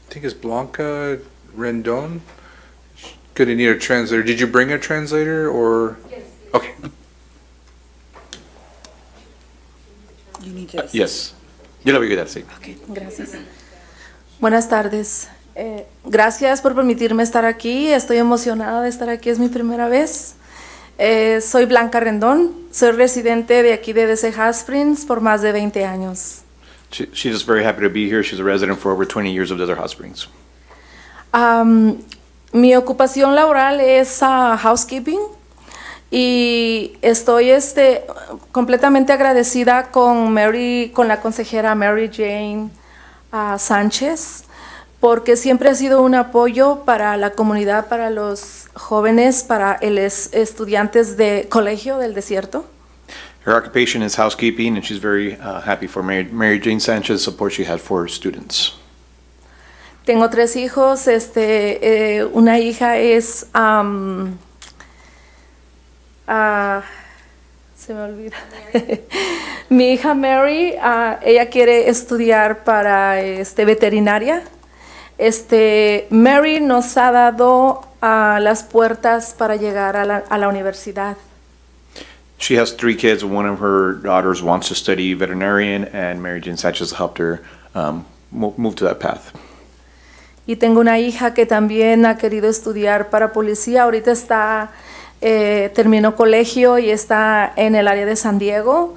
think it's Blanca Rendon. Going to need a translator. Did you bring a translator or? Yes. Okay. You need to Yes. Yo la voy a quedar, sí. Okay, gracias. Buenas tardes. Gracias por permitirme estar aquí. Estoy emocionada de estar aquí. Es mi primera vez. Soy Blanca Rendón. Soy residente de aquí de DC Hot Springs por más de 20 años. She's just very happy to be here. She's a resident for over 20 years of Desert Hot Springs. Mi ocupación laboral es housekeeping y estoy completamente agradecida con la consejera Mary Jane Sánchez, porque siempre ha sido un apoyo para la comunidad, para los jóvenes, para los estudiantes de colegio del desierto. Her occupation is housekeeping, and she's very happy for Mary Jane Sanchez's support she had for students. Tengo 3 hijos, una hija es, se me olvida, mi hija Mary, ella quiere estudiar para veterinaria. Mary nos ha dado las puertas para llegar a la universidad. She has 3 kids, and one of her daughters wants to study veterinarian, and Mary Jane Sanchez helped her move to that path. Y tengo una hija que también ha querido estudiar para policía. Ahorita terminó colegio y está en el área de San Diego.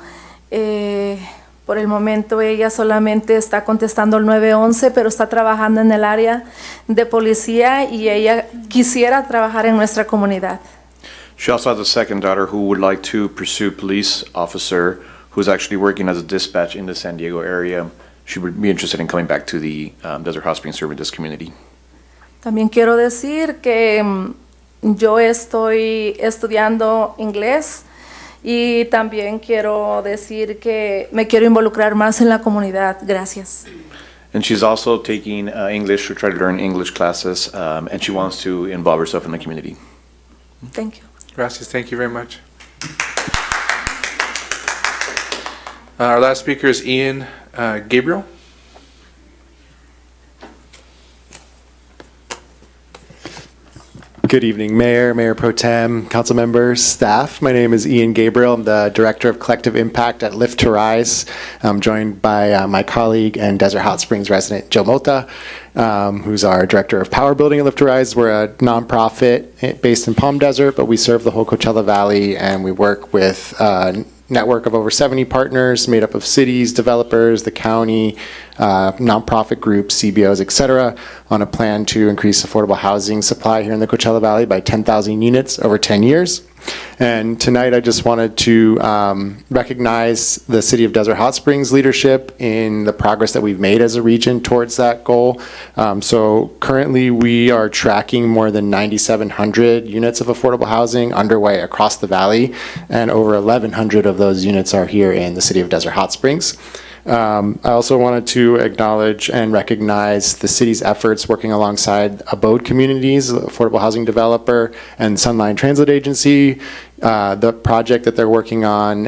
Por el momento ella solamente está contestando el 911, pero está trabajando en el área de policía y ella quisiera trabajar en nuestra comunidad. She also has a second daughter who would like to pursue police officer, who's actually working as a dispatch in the San Diego area. She would be interested in coming back to the Desert Hot Springs serving this community. También quiero decir que yo estoy estudiando inglés y también quiero decir que me quiero involucrar más en la comunidad. Gracias. And she's also taking English to try to learn English classes, and she wants to involve herself in the community. Thank you. Gracias, thank you very much. Our last speaker is Ian Gabriel. Good evening, Mayor Pro Tem, council members, staff. My name is Ian Gabriel. I'm the Director of Collective Impact at Lift to Rise. I'm joined by my colleague and Desert Hot Springs resident, Joe Mota, who's our Director of Power Building at Lift to Rise. We're a nonprofit based in Palm Desert, but we serve the whole Coachella Valley, and we work with network of over 70 partners made up of cities, developers, the county, nonprofit groups, CBOs, et cetera, on a plan to increase affordable housing supply here in the Coachella Valley by 10,000 units over 10 years. And tonight I just wanted to recognize the City of Desert Hot Springs leadership in the progress that we've made as a region towards that goal. So currently we are tracking more than 9,700 units of affordable housing underway across the valley, and over 1,100 of those units are here in the City of Desert Hot Springs. I also wanted to acknowledge and recognize the city's efforts working alongside Abode Communities, affordable housing developer, and Sunline Transit Agency. The project that they're working on,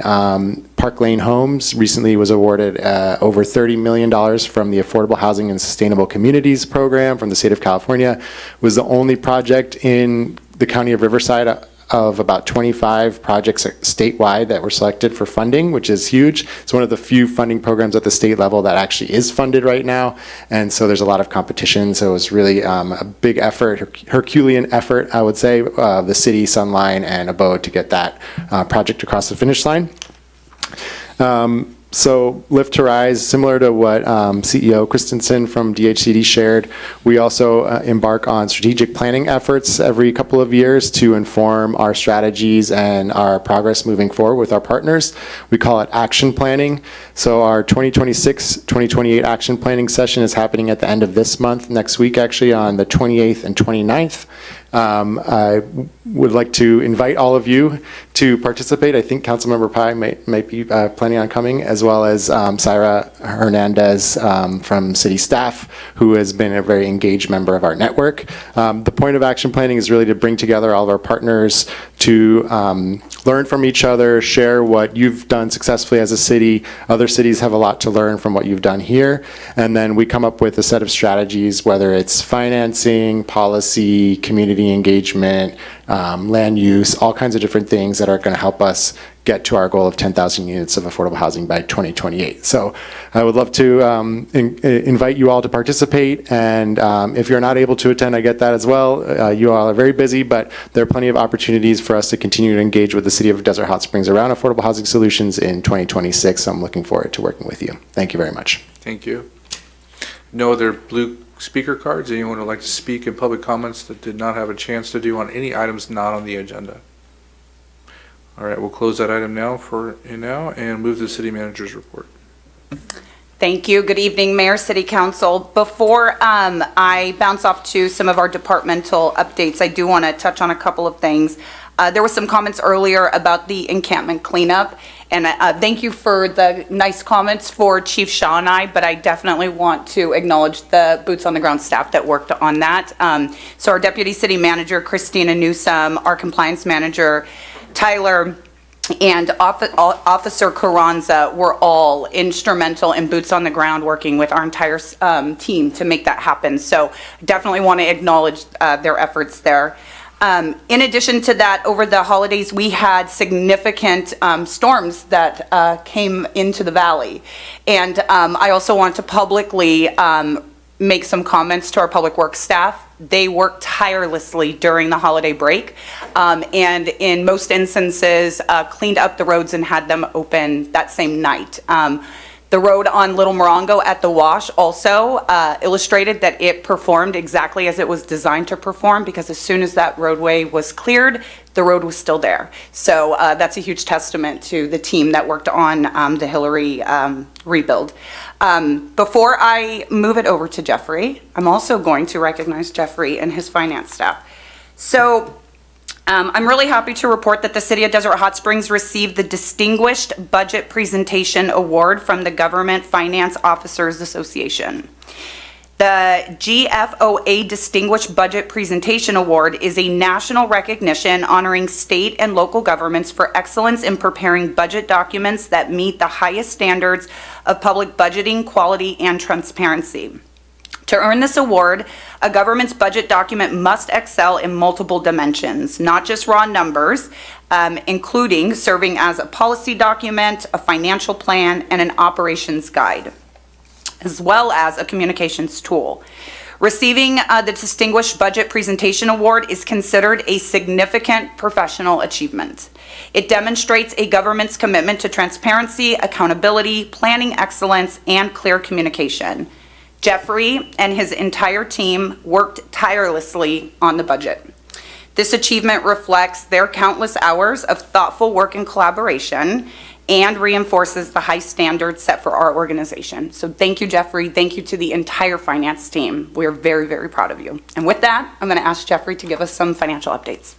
Park Lane Homes, recently was awarded over $30 million from the Affordable Housing and Sustainable Communities program from the state of California. It was the only project in the county of Riverside of about 25 projects statewide that were selected for funding, which is huge. It's one of the few funding programs at the state level that actually is funded right now, and so there's a lot of competition. So it was really a big effort, Herculean effort, I would say, the city, Sunline, and Abode to get that project across the finish line. So Lift to Rise, similar to what CEO Christensen from DHCD shared, we also embark on strategic planning efforts every couple of years to inform our strategies and our progress moving forward with our partners. We call it action planning. So our 2026-2028 action planning session is happening at the end of this month, next week actually, on the 28th and 29th. I would like to invite all of you to participate. I think Councilmember Pai might be planning on coming, as well as Syra Hernandez from city staff, who has been a very engaged member of our network. The point of action planning is really to bring together all of our partners to learn from each other, share what you've done successfully as a city. Other cities have a lot to learn from what you've done here. And then we come up with a set of strategies, whether it's financing, policy, community engagement, land use, all kinds of different things that are going to help us get to our goal of 10,000 units of affordable housing by 2028. So I would love to invite you all to participate, and if you're not able to attend, I get that as well. You all are very busy, but there are plenty of opportunities for us to continue to engage with the City of Desert Hot Springs around affordable housing solutions in 2026. So I'm looking forward to working with you. Thank you very much. Thank you. No other blue speaker cards? Anyone would like to speak in public comments that did not have a chance to do on any items not on the agenda? All right, we'll close that item now and move to the city manager's report. Thank you. Good evening, Mayor, City Council. Before I bounce off to some of our departmental updates, I do want to touch on a couple of things. There were some comments earlier about the encampment cleanup, and thank you for the nice comments for Chief Shaw and I, but I definitely want to acknowledge the boots on the ground staff that worked on that. So our Deputy City Manager, Christina Newsome, our Compliance Manager, Tyler, and Officer Carranza were all instrumental in boots on the ground working with our entire team to make that happen. So definitely want to acknowledge their efforts there. In addition to that, over the holidays, we had significant storms that came into the valley. And I also want to publicly make some comments to our public works staff. They worked tirelessly during the holiday break, and in most instances cleaned up the roads and had them open that same night. The road on Little Morongo at the Wash also illustrated that it performed exactly as it was designed to perform, because as soon as that roadway was cleared, the road was still there. So that's a huge testament to the team that worked on the Hillary rebuild. Before I move it over to Jeffrey, I'm also going to recognize Jeffrey and his finance staff. So I'm really happy to report that the City of Desert Hot Springs received the Distinguished Budget Presentation Award from the Government Finance Officers Association. The GFOA Distinguished Budget Presentation Award is a national recognition honoring state and local governments for excellence in preparing budget documents that meet the highest standards of public budgeting, quality, and transparency. To earn this award, a government's budget document must excel in multiple dimensions, not just raw numbers, including serving as a policy document, a financial plan, and an operations guide, as well as a communications tool. Receiving the Distinguished Budget Presentation Award is considered a significant professional achievement. It demonstrates a government's commitment to transparency, accountability, planning excellence, and clear communication. Jeffrey and his entire team worked tirelessly on the budget. This achievement reflects their countless hours of thoughtful work and collaboration and reinforces the high standards set for our organization. So thank you, Jeffrey. Thank you to the entire finance team. We are very, very proud of you. And with that, I'm going to ask Jeffrey to give us some financial updates.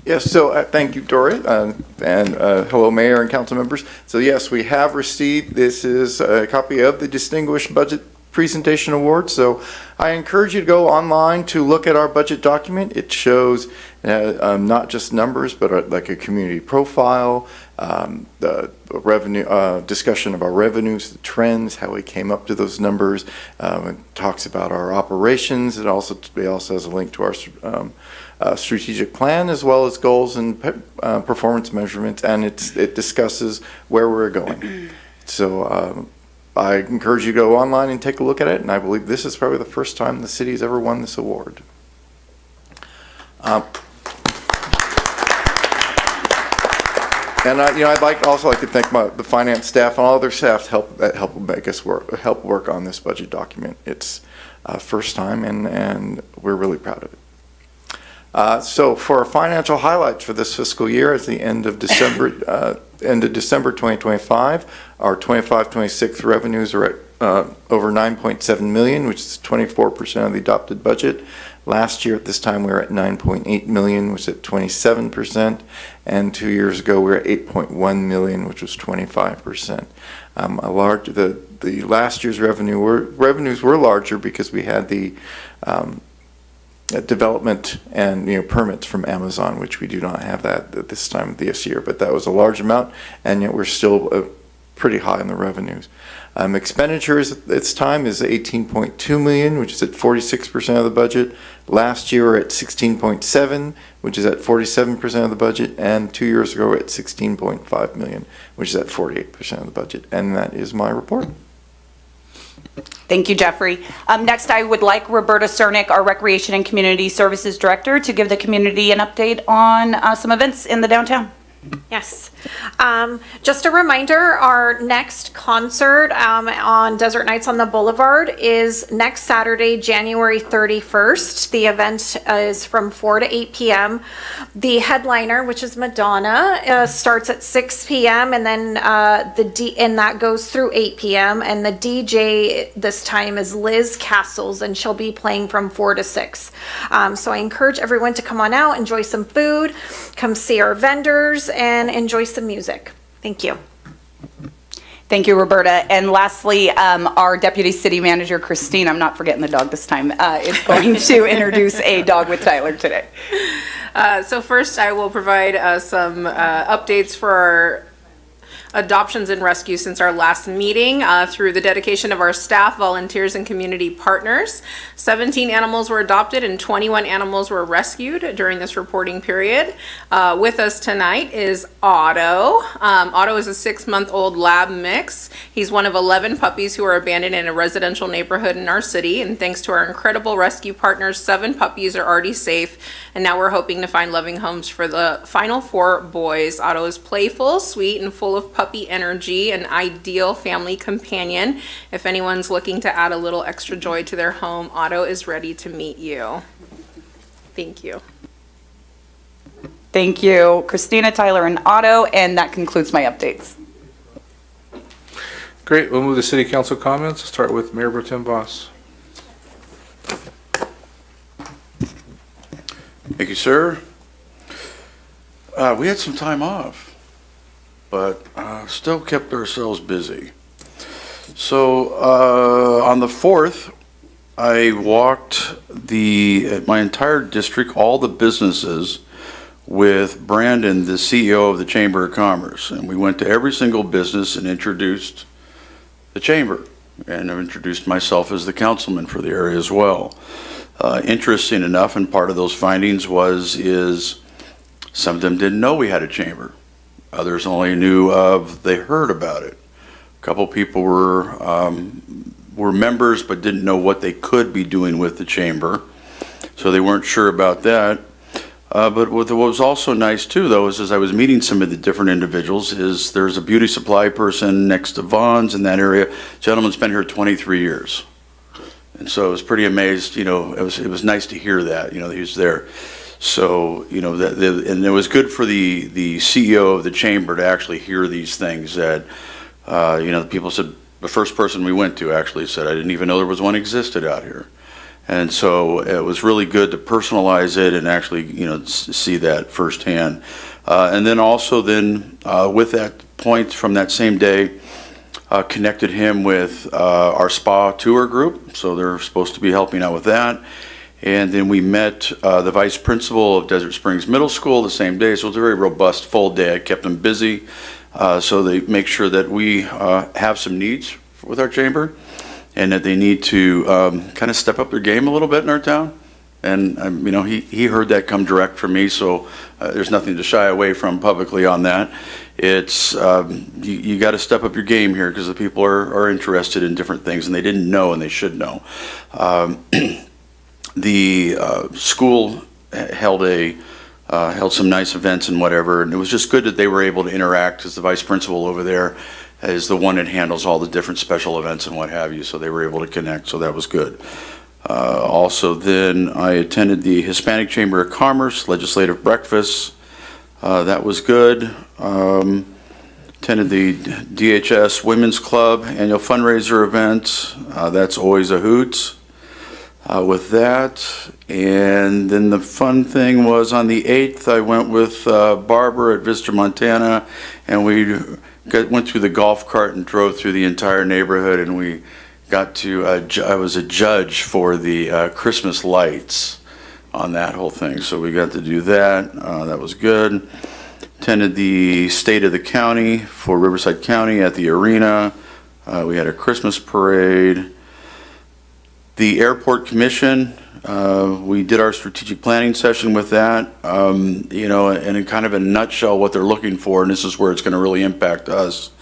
Yes, so thank you, Dory, and hello, Mayor and council members. So yes, we have received, this is a copy of the Distinguished Budget Presentation Award. So I encourage you to go online to look at our budget document. It shows not just numbers, but like a community profile, the revenue, discussion of our revenues, the trends, how we came up to those numbers. It talks about our operations. It also has a link to our strategic plan, as well as goals and performance measurements, and it discusses where we're going. So I encourage you to go online and take a look at it, and I believe this is probably the first time the city's ever won this award. And I'd like to thank the finance staff and all other staff that help work on this budget document. It's first time, and we're really proud of it. So for our financial highlights for this fiscal year, at the end of December 2025, our 25-26 revenues are at over 9.7 million, which is 24% of the adopted budget. Last year at this time we were at 9.8 million, which is at 27%, and 2 years ago we were at 8.1 million, which was 25%. The last year's revenues were larger because we had the development and permits from Amazon, which we do not have that at this time of this year, but that was a large amount, and yet we're still pretty high in the revenues. Expenditures at this time is 18.2 million, which is at 46% of the budget. Last year we're at 16.7, which is at 47% of the budget, and 2 years ago we're at 16.5 million, which is at 48% of the budget. And that is my report. Thank you, Jeffrey. Next, I would like Roberta Cernick, our Recreation and Community Services Director, to give the community an update on some events in the downtown. Yes. Just a reminder, our next concert on Desert Nights on the Boulevard is next Saturday, January 31st. The event is from 4 to 8 p.m. The headliner, which is Madonna, starts at 6 p.m. and then and that goes through 8 p.m. And the DJ this time is Liz Castles, and she'll be playing from 4 to 6. So I encourage everyone to come on out, enjoy some food, come see our vendors, and enjoy some music. Thank you. Thank you, Roberta. And lastly, our Deputy City Manager, Christine, I'm not forgetting the dog this time, is going to introduce a Dog with Tyler today. So first, I will provide some updates for our adoptions and rescues since our last meeting through the dedication of our staff, volunteers, and community partners. 17 animals were adopted and 21 animals were rescued during this reporting period. With us tonight is Otto. Otto is a 6-month-old lab mix. He's one of 11 puppies who are abandoned in a residential neighborhood in our city, and thanks to our incredible rescue partners, 7 puppies are already safe, and now we're hoping to find loving homes for the final 4 boys. Otto is playful, sweet, and full of puppy energy, an ideal family companion. If anyone's looking to add a little extra joy to their home, Otto is ready to meet you. Thank you. Thank you, Christina, Tyler, and Otto, and that concludes my updates. Great, we'll move to city council comments. Start with Mayor Pro Tem Boss. Thank you, sir. We had some time off, but still kept ourselves busy. So on the 4th, I walked my entire district, all the businesses, with Brandon, the CEO of the Chamber of Commerce. And we went to every single business and introduced the chamber. And I introduced myself as the councilman for the area as well. Interesting enough, and part of those findings is some of them didn't know we had a chamber. Others only they heard about it. A couple people were members but didn't know what they could be doing with the chamber, so they weren't sure about that. But what was also nice too, though, is as I was meeting some of the different individuals, is there's a beauty supply person next to Vaughn's in that area. Gentleman's been here 23 years, and so I was pretty amazed. It was nice to hear that. That he was there. So and it was good for the CEO of the chamber to actually hear these things that. The people said, the first person we went to actually said, I didn't even know there was one existed out here. And so it was really good to personalize it and actually, see that firsthand. And then also with that point from that same day, connected him with our spa tour group. So they're supposed to be helping out with that. And then we met the vice principal of Desert Springs Middle School the same day. So it was a very robust, full day. I kept them busy. So they make sure that we have some needs with our chamber and that they need to kind of step up their game a little bit in our town. And, he heard that come direct from me, so there's nothing to shy away from publicly on that. It's, you got to step up your game here because the people are interested in different things and they didn't know and they should know. The school held some nice events and whatever, and it was just good that they were able to interact because the vice principal over there is the one that handles all the different special events and what have you, so they were able to connect, so that was good. Also then I attended the Hispanic Chamber of Commerce legislative breakfast. That was good. Attended the DHS Women's Club annual fundraiser event. That's always a hoot. With that, and then the fun thing was on the 8th, I went with Barbara at Vista, Montana, and we went through the golf cart and drove through the entire neighborhood, and we got to, I was a judge for the Christmas lights on that whole thing, so we got to do that. That was good. Attended the State of the County for Riverside County at the arena. We had a Christmas parade. The Airport Commission, we did our strategic planning session with that, and in kind of a nutshell what they're looking for, and this is where it's going to really impact us,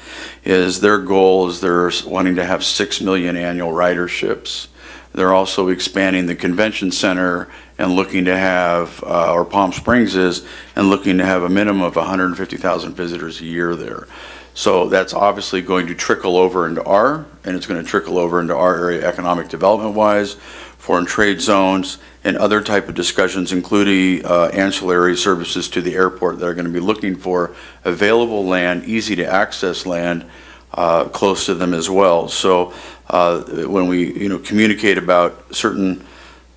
is their goal is they're wanting to have 6 million annual riderships. They're also expanding the convention center and looking to have, or Palm Springs is, and looking to have a minimum of 150,000 visitors a year there. So that's obviously going to trickle over into and it's going to trickle over into our area economic development-wise, foreign trade zones, and other type of discussions, including ancillary services to the airport that are going to be looking for available land, easy to access land, close to them as well. So when we communicate about certain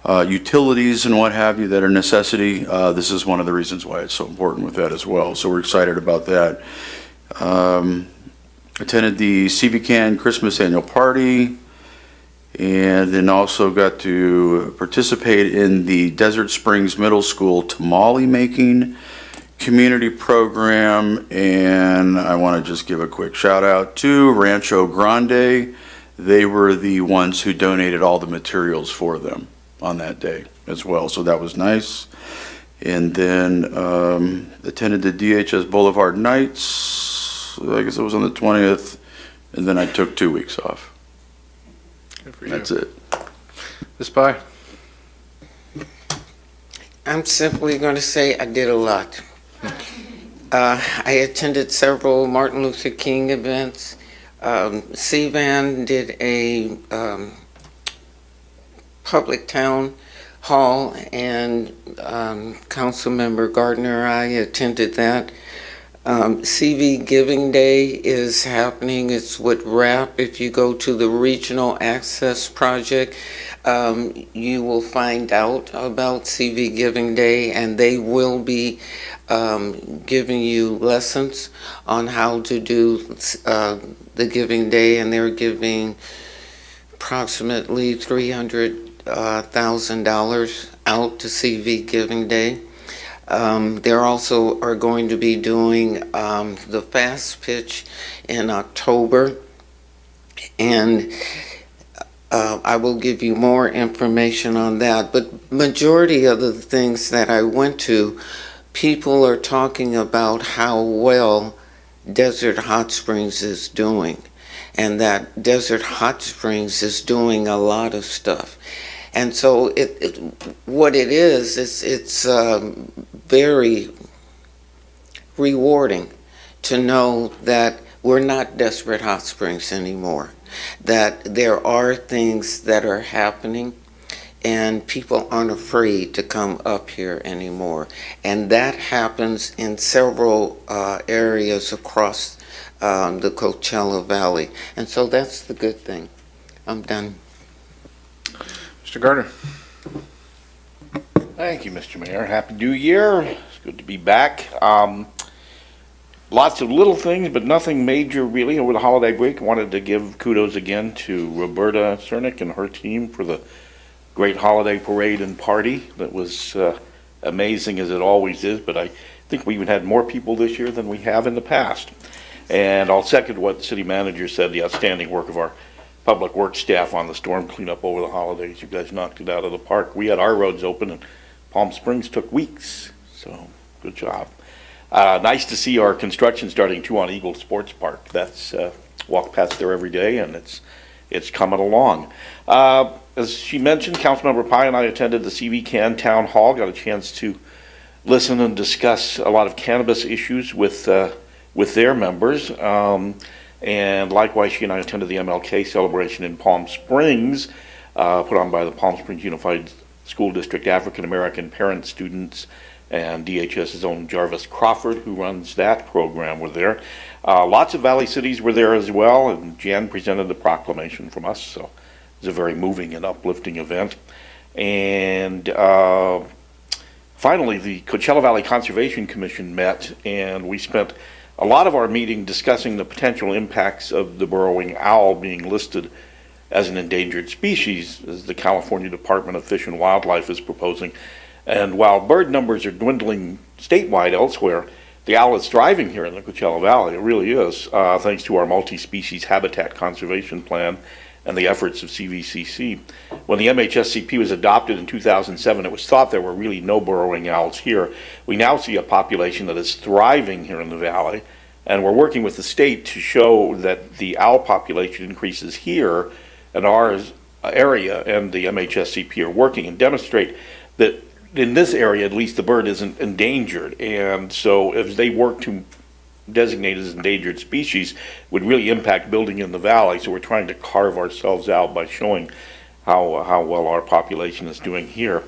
utilities and what have you that are necessity, this is one of the reasons why it's so important with that as well. So we're excited about that. Attended the CVCAN Christmas annual party, and then also got to participate in the Desert Springs Middle School tamale making community program. And I want to just give a quick shout out to Rancho Grande. They were the ones who donated all the materials for them on that day as well, so that was nice. And then attended the DHS Boulevard Nights. I guess it was on the 20th, and then I took 2 weeks off. Good for you. That's it. Ms. Pye? I'm simply going to say I did a lot. I attended several Martin Luther King events. CVAN did a public town hall, and Councilmember Gardner, I attended that. CV Giving Day is happening. It's with RAP. If you go to the Regional Access Project, you will find out about CV Giving Day, and they will be giving you lessons on how to do the Giving Day, and they're giving approximately $300,000 out to CV Giving Day. There also are going to be doing the fast pitch in October, and I will give you more information on that. But majority of the things that I went to, people are talking about how well Desert Hot Springs is doing, and that Desert Hot Springs is doing a lot of stuff. And so what it is it's very rewarding to know that we're not Desperate Hot Springs anymore, that there are things that are happening and people aren't afraid to come up here anymore. And that happens in several areas across the Coachella Valley. And so that's the good thing. I'm done. Mr. Gardner. Thank you, Mr. Mayor. Happy New Year. It's good to be back. Lots of little things, but nothing major really over the holiday break. I wanted to give kudos again to Roberta Cernick and her team for the great holiday parade and party. That was amazing, as it always is, but I think we even had more people this year than we have in the past. And I'll second what the city manager said, the outstanding work of our public works staff on the storm cleanup over the holidays. You guys knocked it out of the park. We had our roads open, and Palm Springs took weeks, so good job. Nice to see our construction starting too on Eagle Sports Park. That's walk past there every day, and it's coming along. As she mentioned, Councilmember Pai and I attended the CV Can Town Hall, got a chance to listen and discuss a lot of cannabis issues with their members. And likewise, she and I attended the MLK celebration in Palm Springs, put on by the Palm Springs Unified School District African American Parents, Students, and DHS's own Jarvis Crawford, who runs that program, were there. Lots of Valley cities were there as well, and Jan presented the proclamation from us, so it was a very moving and uplifting event. And finally, the Coachella Valley Conservation Commission met, and we spent a lot of our meeting discussing the potential impacts of the burrowing owl being listed as an endangered species, as the California Department of Fish and Wildlife is proposing. And while bird numbers are dwindling statewide elsewhere, the owl is thriving here in the Coachella Valley. It really is, thanks to our multi-species habitat conservation plan and the efforts of CVCC. When the MHSCP was adopted in 2007, it was thought there were really no burrowing owls here. We now see a population that is thriving here in the valley, and we're working with the state to show that the owl population increases here in our area, and the MHSCP are working and demonstrate that in this area, at least, the bird isn't endangered. And so if they work to designate as endangered species, would really impact building in the valley. So we're trying to carve ourselves out by showing how well our population is doing here.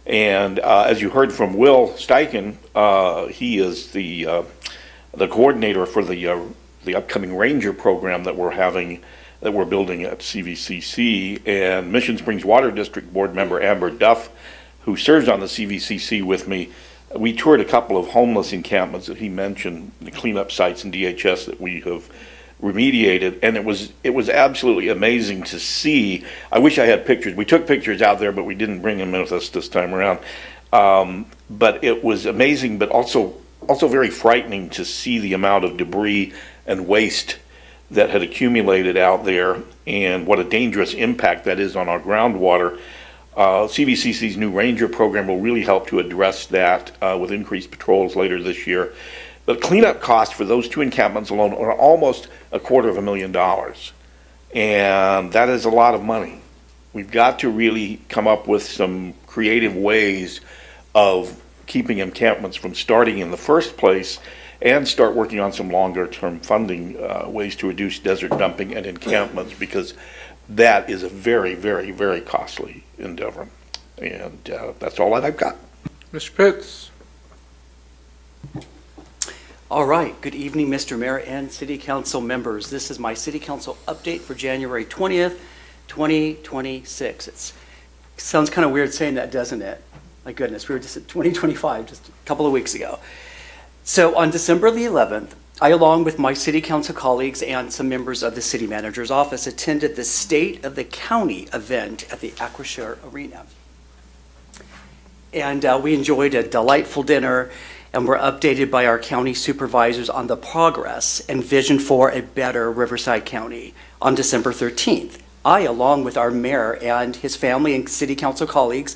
And as you heard from Will Steichen, he is the coordinator for the upcoming Ranger program that we're building at CVCC. And Mission Springs Water District Board member Amber Duff, who serves on the CVCC with me, we toured a couple of homeless encampments that he mentioned, the cleanup sites in DHS that we have remediated, and it was absolutely amazing to see. I wish I had pictures. We took pictures out there, but we didn't bring them with us this time around. But it was amazing, but also very frightening to see the amount of debris and waste that had accumulated out there, and what a dangerous impact that is on our groundwater. CVCC's new Ranger program will really help to address that with increased patrols later this year. The cleanup costs for those two encampments alone are almost $250,000, and that is a lot of money. We've got to really come up with some creative ways of keeping encampments from starting in the first place, and start working on some longer-term funding ways to reduce desert dumping and encampments, because that is a very, very, very costly endeavor. And that's all that I've got. Mr. Pitts. All right, good evening, Mr. Mayor and City Council members. This is my City Council update for January 20th, 2026. It sounds kind of weird saying that, doesn't it? My goodness, we were just at 2025 just a couple of weeks ago. So on December the 11th, I, along with my City Council colleagues and some members of the City Manager's Office, attended the State of the County event at the Aquashare Arena. And we enjoyed a delightful dinner and were updated by our county supervisors on the progress and vision for a better Riverside County. On December 13th, I, along with our mayor and his family and City Council colleagues,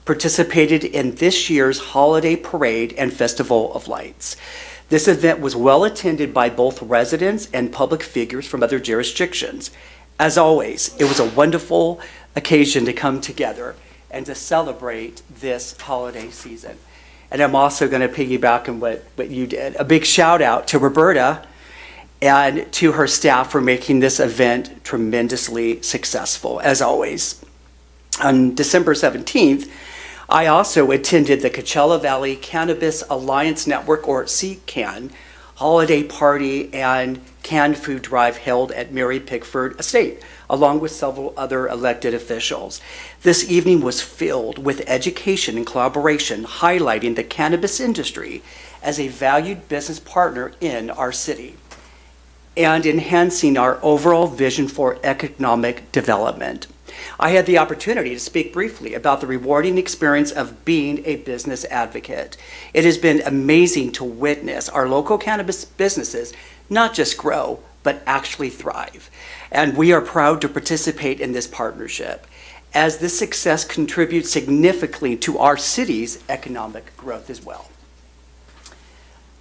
participated in this year's holiday parade and Festival of Lights. This event was well attended by both residents and public figures from other jurisdictions. As always, it was a wonderful occasion to come together and to celebrate this holiday season. And I'm also going to piggyback on what you did. A big shout out to Roberta and to her staff for making this event tremendously successful, as always. On December 17th, I also attended the Coachella Valley Cannabis Alliance Network, or CCAN, holiday party and canned food drive held at Mary Pickford Estate, along with several other elected officials. This evening was filled with education and collaboration, highlighting the cannabis industry as a valued business partner in our city and enhancing our overall vision for economic development. I had the opportunity to speak briefly about the rewarding experience of being a business advocate. It has been amazing to witness our local cannabis businesses not just grow, but actually thrive. And we are proud to participate in this partnership, as this success contributes significantly to our city's economic growth as well.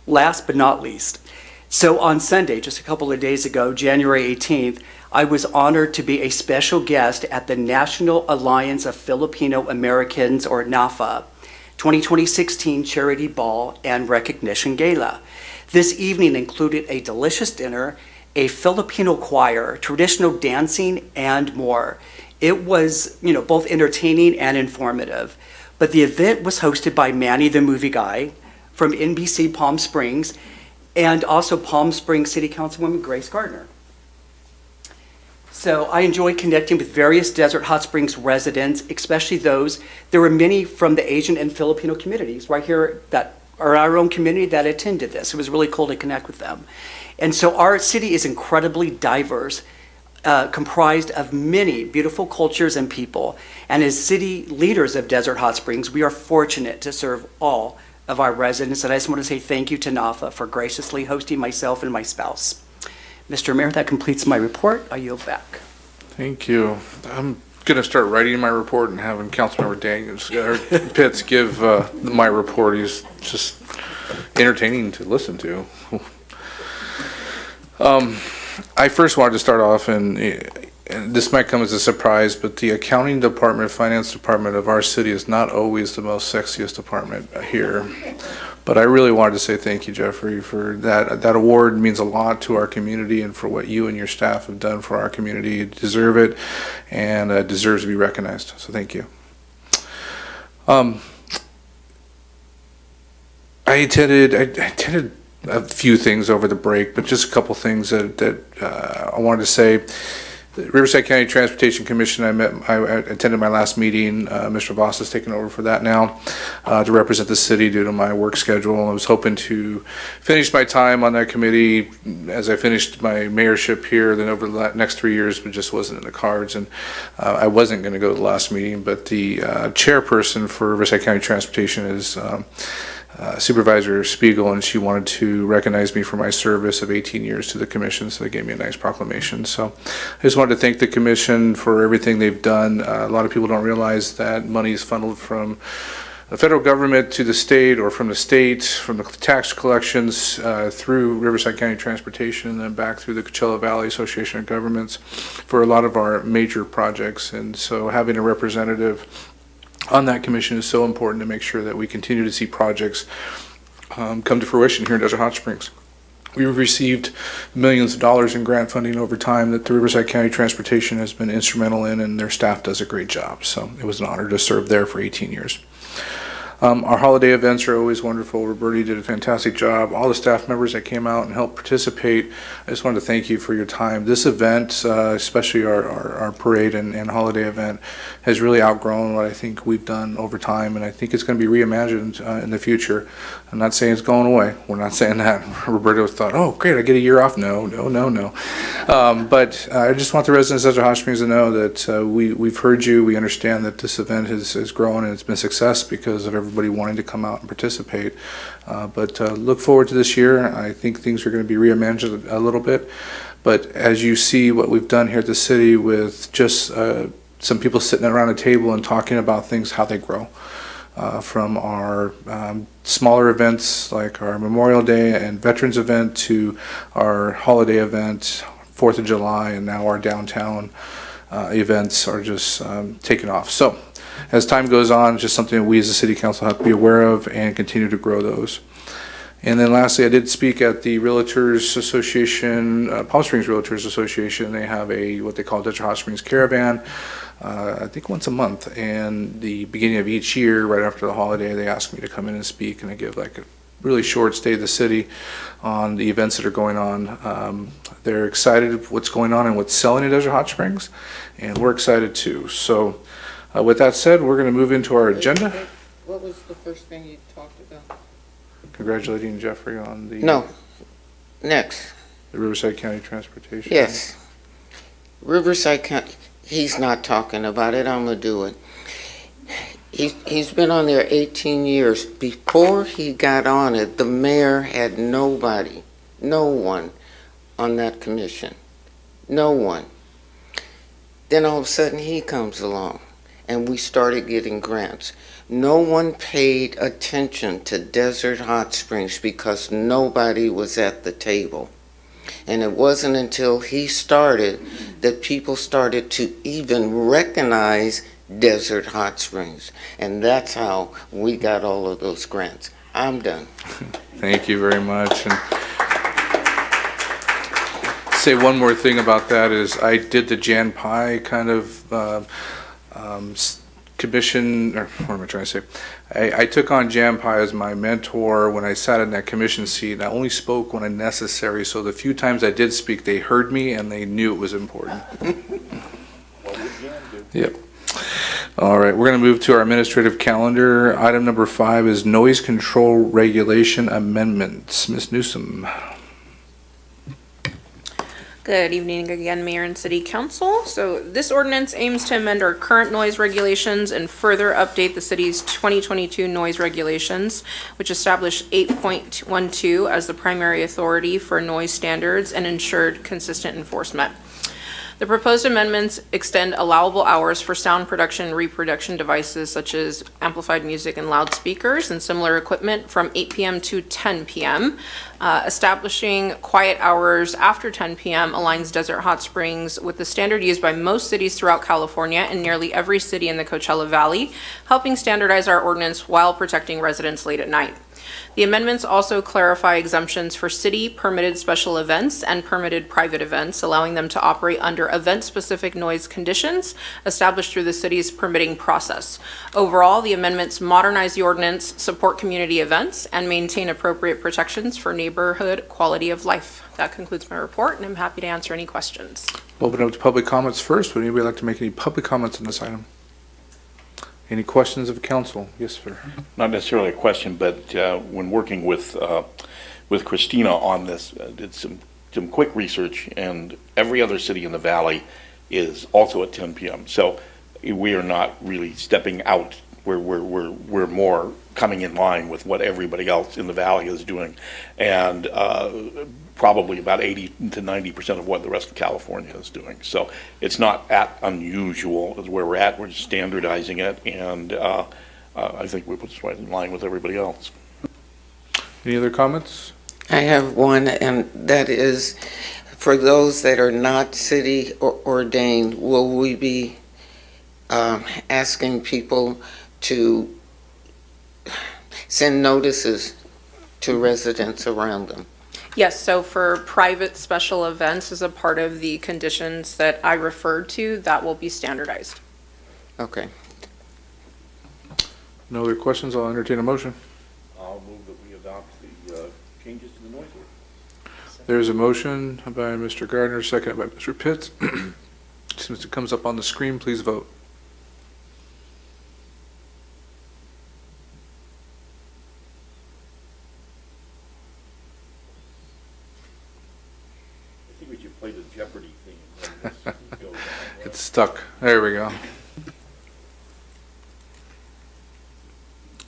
Last but not least, so on Sunday, just a couple of days ago, January 18th, I was honored to be a special guest at the National Alliance of Filipino Americans, or NAFA, 2016 Charity Ball and Recognition Gala. This evening included a delicious dinner, a Filipino choir, traditional dancing, and more. It was, both entertaining and informative. But the event was hosted by Manny the Movie Guy from NBC Palm Springs, and also Palm Springs City Councilwoman Grace Gardner. So I enjoyed connecting with various Desert Hot Springs residents, especially those. There were many from the Asian and Filipino communities right here that are our own community that attended this. It was really cool to connect with them. And so our city is incredibly diverse, comprised of many beautiful cultures and people. And as city leaders of Desert Hot Springs, we are fortunate to serve all of our residents. And I just want to say thank you to NAFA for graciously hosting myself and my spouse. Mr. Mayor, that completes my report. I yield back. Thank you. I'm going to start writing my report and having Councilmember Pitts give my report. He's just entertaining to listen to. I first wanted to start off, and this might come as a surprise, but the accounting department, finance department of our city is not always the most sexiest department here. But I really wanted to say thank you, Jeffrey, for that. That award means a lot to our community and for what you and your staff have done for our community. You deserve it, and it deserves to be recognized. So thank you. I attended a few things over the break, but just a couple things that I wanted to say. The Riverside County Transportation Commission, I attended my last meeting. Mr. Voss has taken over for that now to represent the city due to my work schedule. I was hoping to finish my time on that committee as I finished my mayorship here, then over the next 3 years, but just wasn't in the cards. And I wasn't going to go to the last meeting, but the chairperson for Riverside County Transportation is Supervisor Spiegel, and she wanted to recognize me for my service of 18 years to the commission, so they gave me a nice proclamation. So I just wanted to thank the commission for everything they've done. A lot of people don't realize that money is funneled from the federal government to the state, or from the state, from the tax collections through Riverside County Transportation, and then back through the Coachella Valley Association of Governments for a lot of our major projects. And so having a representative on that commission is so important to make sure that we continue to see projects come to fruition here in Desert Hot Springs. We've received millions of dollars in grant funding over time that the Riverside County Transportation has been instrumental in, and their staff does a great job. So it was an honor to serve there for 18 years. Our holiday events are always wonderful. Roberti did a fantastic job. All the staff members that came out and helped participate, I just wanted to thank you for your time. This event, especially our parade and holiday event, has really outgrown what I think we've done over time, and I think it's going to be reimagined in the future. I'm not saying it's going away. We're not saying that. Roberto thought, oh, great, I get a year off. No. But I just want the residents of Desert Hot Springs to know that we've heard you. We understand that this event has grown and it's been a success because of everybody wanting to come out and participate. But look forward to this year. I think things are going to be reimagined a little bit. But as you see what we've done here at the city with just some people sitting around a table and talking about things, how they grow. From our smaller events like our Memorial Day and Veterans event to our holiday event, 4th of July, and now our downtown events are just taking off. So as time goes on, it's just something that we as a city council have to be aware of and continue to grow those. And then lastly, I did speak at the Realtors Association, Palm Springs Realtors Association. They have what they call Desert Hot Springs Caravan, I think once a month. And the beginning of each year, right after the holiday, they ask me to come in and speak, and I give like a really short state of the city on the events that are going on. They're excited what's going on and what's selling in Desert Hot Springs, and we're excited too. So with that said, we're going to move into our agenda. What was the first thing you talked about? Congratulating Jeffrey on the... No. Next. The Riverside County Transportation. Yes. Riverside County, he's not talking about it, I'm gonna do it. He's been on there 18 years. Before he got on it, the mayor had no one on that commission. No one. Then all of a sudden he comes along and we started getting grants. No one paid attention to Desert Hot Springs because nobody was at the table. And it wasn't until he started that people started to even recognize Desert Hot Springs. And that's how we got all of those grants. I'm done. Thank you very much. And say one more thing about that is I did the Jan Pie kind of commission, or what am I trying to say? I took on Jan Pie as my mentor when I sat in that commission seat. I only spoke when necessary, so the few times I did speak, they heard me and they knew it was important. Yep. All right, we're going to move to our administrative calendar. Item number 5 is noise control regulation amendments. Ms. Newsom. Good evening again, Mayor and City Council. So this ordinance aims to amend our current noise regulations and further update the city's 2022 noise regulations, which establish 8.12 as the primary authority for noise standards and ensured consistent enforcement. The proposed amendments extend allowable hours for sound production and reproduction devices such as amplified music and loudspeakers and similar equipment from 8 p.m. to 10 p.m. Establishing quiet hours after 10 p.m. aligns Desert Hot Springs with the standard used by most cities throughout California and nearly every city in the Coachella Valley, helping standardize our ordinance while protecting residents late at night. The amendments also clarify exemptions for city permitted special events and permitted private events, allowing them to operate under event-specific noise conditions established through the city's permitting process. Overall, the amendments modernize the ordinance, support community events, and maintain appropriate protections for neighborhood quality of life. That concludes my report, and I'm happy to answer any questions. Open up to public comments first. Would anybody like to make any public comments on this item? Any questions of council? Yes, sir. Not necessarily a question, but when working with Christina on this, did some quick research, and every other city in the valley is also at 10 p.m. So we are not really stepping out. We're more coming in line with what everybody else in the valley is doing, and probably about 80 to 90% of what the rest of California is doing. So it's not that unusual as where we're at. We're just standardizing it, and I think we put this right in line with everybody else. Any other comments? I have one, and that is for those that are not city ordained, will we be asking people to send notices to residents around them? Yes, so for private special events as a part of the conditions that I referred to, that will be standardized. Okay. No other questions, I'll entertain a motion. I'll move that we adopt the changes to the noise ordinance. There's a motion by Mr. Gardner, seconded by Mr. Pitts. As soon as it comes up on the screen, please vote. I think we should play the Jeopardy theme. when this goes on. It's stuck. There we go.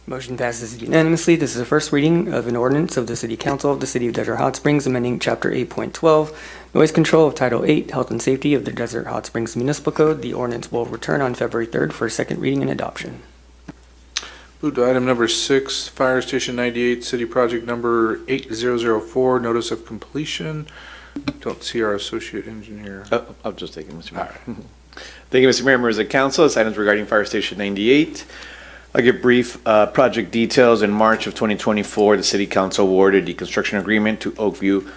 Motion passes unanimously. This is the first reading of an ordinance of the City Council of the City of Desert Hot Springs amending Chapter 8.12, Noise Control of Title 8, Health and Safety of the Desert Hot Springs Municipal Code. The ordinance will return on February 3rd for second reading and adoption. Move to item number 6, Fire Station 98, City Project number 8004, Notice of Completion. Don't see our associate engineer. I'll just take it, Mr. Mayor. Thank you, Mr. Mayor, members of council. It's items regarding Fire Station 98. I'll give brief project details. In March of 2024, the City Council awarded the construction agreement to Oakview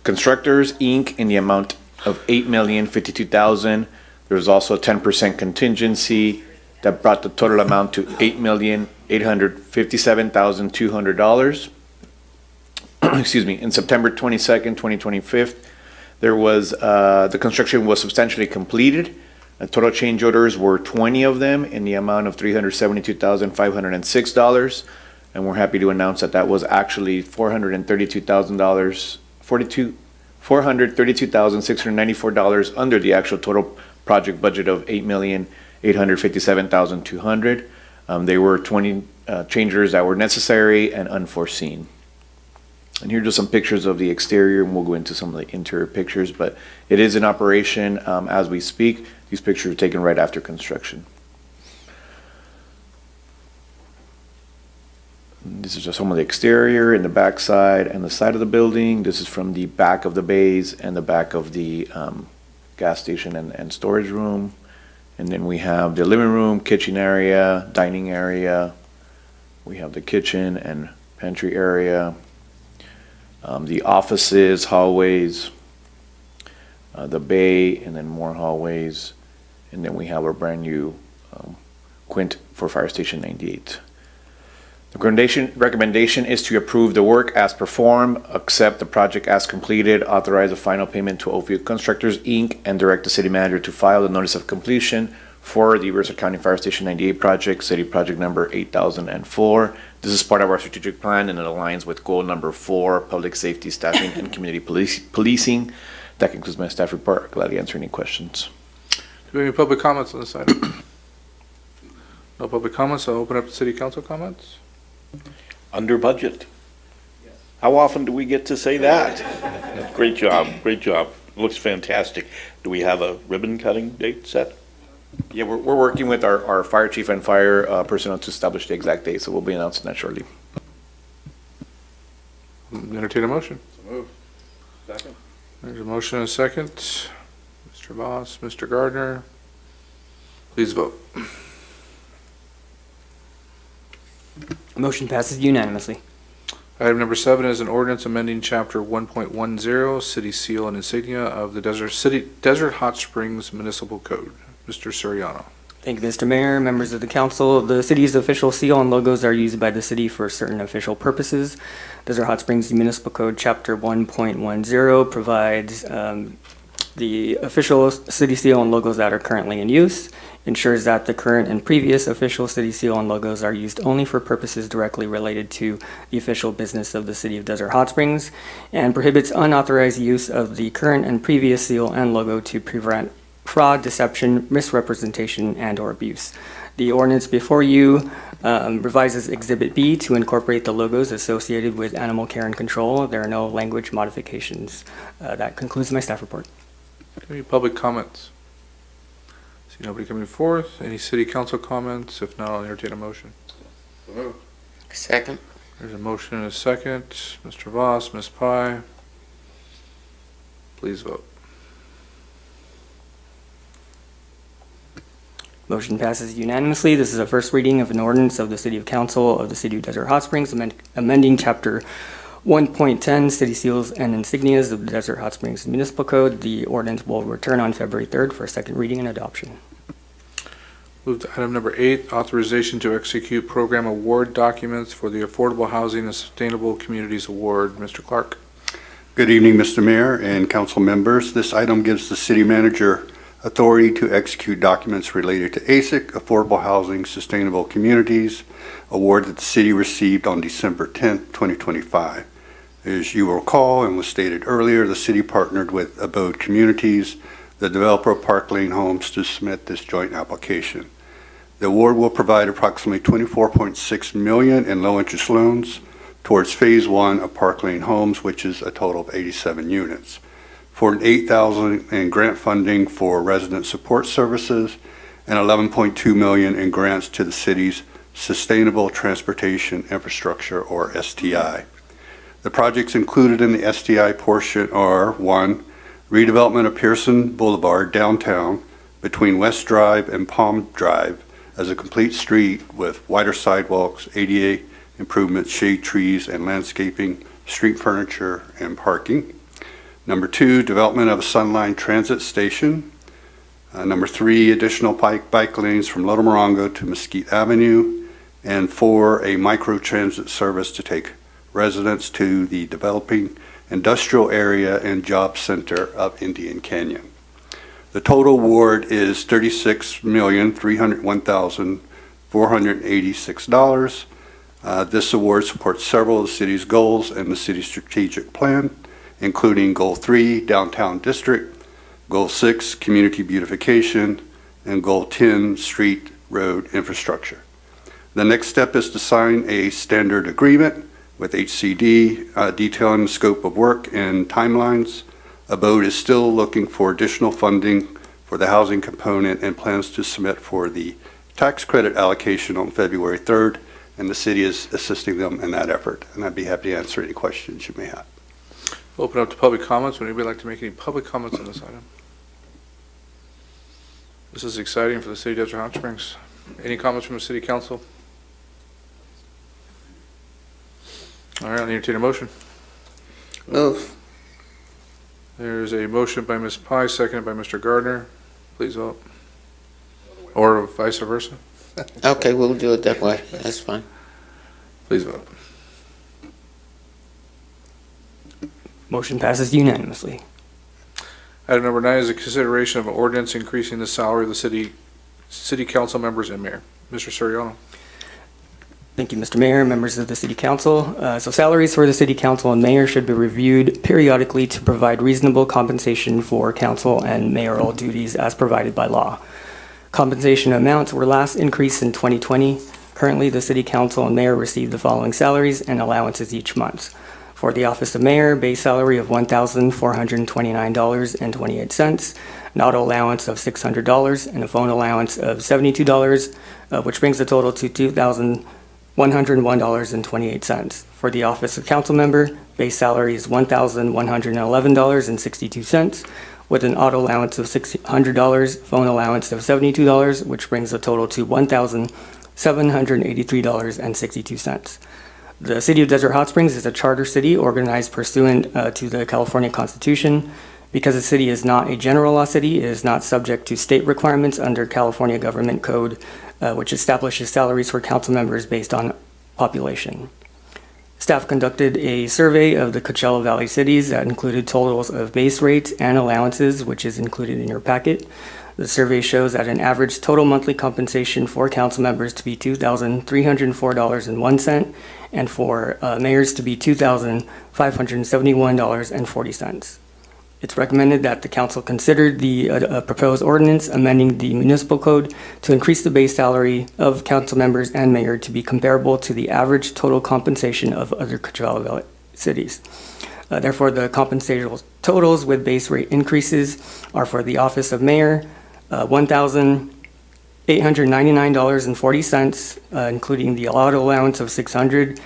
Constructors, Inc. in the amount of $8,052,000. There was also a 10% contingency that brought the total amount to $8,857,200. Excuse me. In September 22nd, 2025, there was the construction was substantially completed. Total change orders were 20 of them in the amount of $372,506, and we're happy to announce that that was actually $432,694 under the actual total project budget of $8,857,200. They were 20 change orders that were necessary and unforeseen. And here are just some pictures of the exterior, and we'll go into some of the interior pictures, but it is in operation as we speak. These pictures are taken right after construction. This is just some of the exterior and the back side and the side of the building. This is from the back of the bays and the back of the gas station and storage room. And then we have the living room, kitchen area, dining area. We have the kitchen and pantry area. The offices, hallways, the bay, and then more hallways. And then we have our brand new quint for Fire Station 98. The recommendation is to approve the work as performed, accept the project as completed, authorize the final payment to Oakview Constructors, Inc., and direct the city manager to file the notice of completion for the Mercer County Fire Station 98 project, city project number 8004. This is part of our strategic plan and it aligns with goal number 4, public safety, staffing, and community policing. That concludes my staff report. Glad to answer any questions. Do we have any public comments on this item? No public comments, I'll open up to city council comments. Under budget. How often do we get to say that? Great job, great job. Looks fantastic. Do we have a ribbon cutting date set? Yeah, we're working with our fire chief and fire personnel to establish the exact date, so we'll be announcing that shortly. Entertain a motion. So moved. Second. There's a motion and a second. Mr. Voss, Mr. Gardner, please vote. Motion passes unanimously. Item number 7 is an ordinance amending Chapter 1.10, City Seal and Insignia of the Desert Hot Springs Municipal Code. Mr. Soriano. Thank you, Mr. Mayor, members of the council. The city's official seal and logos are used by the city for certain official purposes. Desert Hot Springs Municipal Code Chapter 1.10 provides the official city seal and logos that are currently in use, ensures that the current and previous official city seal and logos are used only for purposes directly related to the official business of the city of Desert Hot Springs, and prohibits unauthorized use of the current and previous seal and logo to prevent fraud, deception, misrepresentation, and/or abuse. The ordinance before you revises Exhibit B to incorporate the logos associated with animal care and control. There are no language modifications. That concludes my staff report. Any public comments? See nobody coming forth. Any city council comments? If not, I'll entertain a motion. So moved. Second. There's a motion and a second. Mr. Voss, Ms. Pye, please vote. Motion passes unanimously. This is a first reading of an ordinance of the City of Council of the City of Desert Hot Springs, amending Chapter 1.10, City Seals and Insignias of the Desert Hot Springs Municipal Code. The ordinance will return on February 3rd for second reading and adoption. Move to item number 8, authorization to execute program award documents for the Affordable Housing and Sustainable Communities Award. Mr. Clark. Good evening, Mr. Mayor and council members. This item gives the city manager authority to execute documents related to ASIC, Affordable Housing Sustainable Communities Award that the city received on December 10th, 2025. As you will recall and was stated earlier, the city partnered with Abode Communities, the developer of Park Lane Homes, to submit this joint application. The award will provide approximately $24.6 million in low-interest loans towards Phase 1 of Park Lane Homes, which is a total of 87 units, for an $8,000 in grant funding for resident support services and $11.2 million in grants to the city's Sustainable Transportation Infrastructure, or STI. The projects included in the STI portion are: 1, redevelopment of Pearson Boulevard downtown between West Drive and Palm Drive as a complete street with wider sidewalks, ADA improvements, shade trees and landscaping, street furniture and parking. Number 2, development of a Sunline Transit Station. Number 3, additional bike lanes from Little Morongo to Mesquite Avenue. And 4, a micro-transit service to take residents to the developing industrial area and job center of Indian Canyon. The total award is $36,301,486. This award supports several of the city's goals and the city's strategic plan, including Goal 3, Downtown District, Goal 6, Community Beautification, and Goal 10, Street Road Infrastructure. The next step is to sign a standard agreement with HCD detailing the scope of work and timelines. Abode is still looking for additional funding for the housing component and plans to submit for the tax credit allocation on February 3rd, and the city is assisting them in that effort. And I'd be happy to answer any questions you may have. Open up to public comments. Would anybody like to make any public comments on this item? This is exciting for the city of Desert Hot Springs. Any comments from the city council? All right, I'll entertain a motion. Move. There's a motion by Ms. Pye, seconded by Mr. Gardner. Please vote. Or vice versa. Okay, we'll do it that way. That's fine. Please vote. Motion passes unanimously. Item number 9 is a consideration of an ordinance increasing the salary of the city council members and mayor. Mr. Soriano. Thank you, Mr. Mayor, members of the City Council. So salaries for the City Council and Mayor should be reviewed periodically to provide reasonable compensation for council and mayoral duties as provided by law. Compensation amounts were last increased in 2020. Currently, the City Council and Mayor receive the following salaries and allowances each month. For the Office of Mayor, base salary of $1,429.28, an auto allowance of $600, and a phone allowance of $72, which brings the total to $2,101.28. For the Office of Council Member, base salary is $1,111.62, with an auto allowance of $600, phone allowance of $72, which brings the total to $1,783.62. The City of Desert Hot Springs is a charter city organized pursuant to the California Constitution. Because the city is not a general law city, it is not subject to state requirements under California Government Code, which establishes salaries for council members based on population. Staff conducted a survey of the Coachella Valley cities that included totals of base rates and allowances, which is included in your packet. The survey shows that an average total monthly compensation for council members to be $2,304.01, and for mayors to be $2,571.40. It's recommended that the council consider the proposed ordinance amending the municipal code to increase the base salary of council members and mayor to be comparable to the average total compensation of other Coachella Valley cities. Therefore, the compensation totals with base rate increases are for the office of mayor, $1,899.40, including the allowed allowance of $600,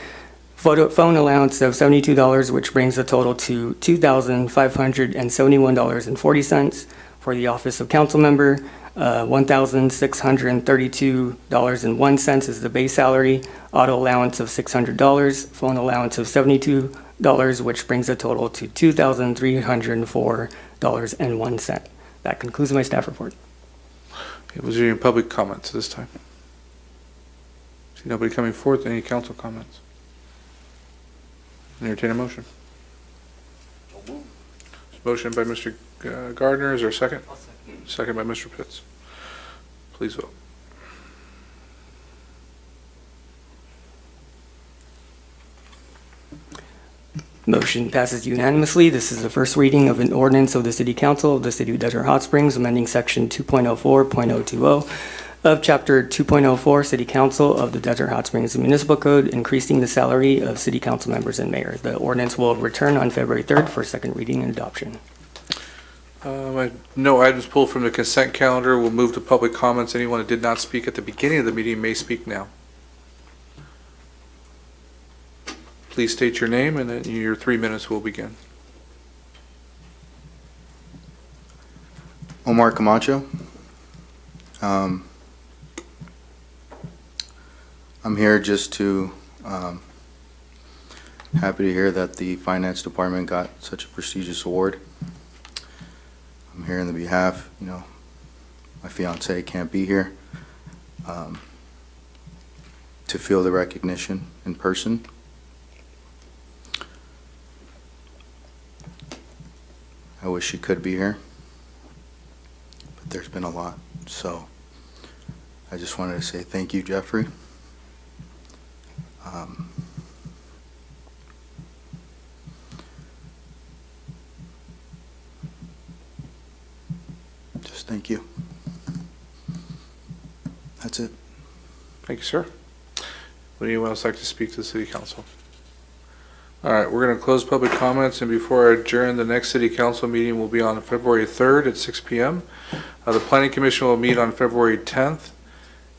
phone allowance of $72, which brings the total to $2,571.40. For the office of council member, $1,632.01 is the base salary, auto allowance of $600, phone allowance of $72, which brings the total to $2,304.01. That concludes my staff report. Was there any public comments this time? See nobody coming forth, any council comments? Entertain a motion. Motion by Mr. Gardner, is there a second? Second by Mr. Pitts. Please vote. Motion passes unanimously. This is the first reading of an ordinance of the City Council of the City of Desert Hot Springs, amending Section 2.04.020 of Chapter 2.04 City Council of the Desert Hot Springs Municipal Code, increasing the salary of city council members and mayor. The ordinance will return on February 3rd for second reading and adoption. No items pulled from the consent calendar. We'll move to public comments. Anyone who did not speak at the beginning of the meeting may speak now. Please state your name and then your 3 minutes will begin. Omar Camacho. I'm here just to, happy to hear that the finance department got such a prestigious award. I'm here on the behalf, my fiance can't be here, to feel the recognition in person. I wish she could be here, but there's been a lot. So I just wanted to say thank you, Jeffrey. Just thank you. That's it. Thank you, sir. Would anyone else like to speak to the city council? All right, we're going to close public comments, and before I adjourn, the next city council meeting will be on February 3rd at 6 p.m. The planning commission will meet on February 10th,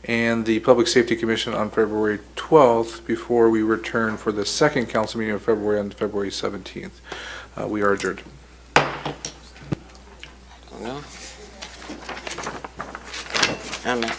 and the public safety commission on February 12th, before we return for the second council meeting of February on February 17th. We are adjourned. Amen.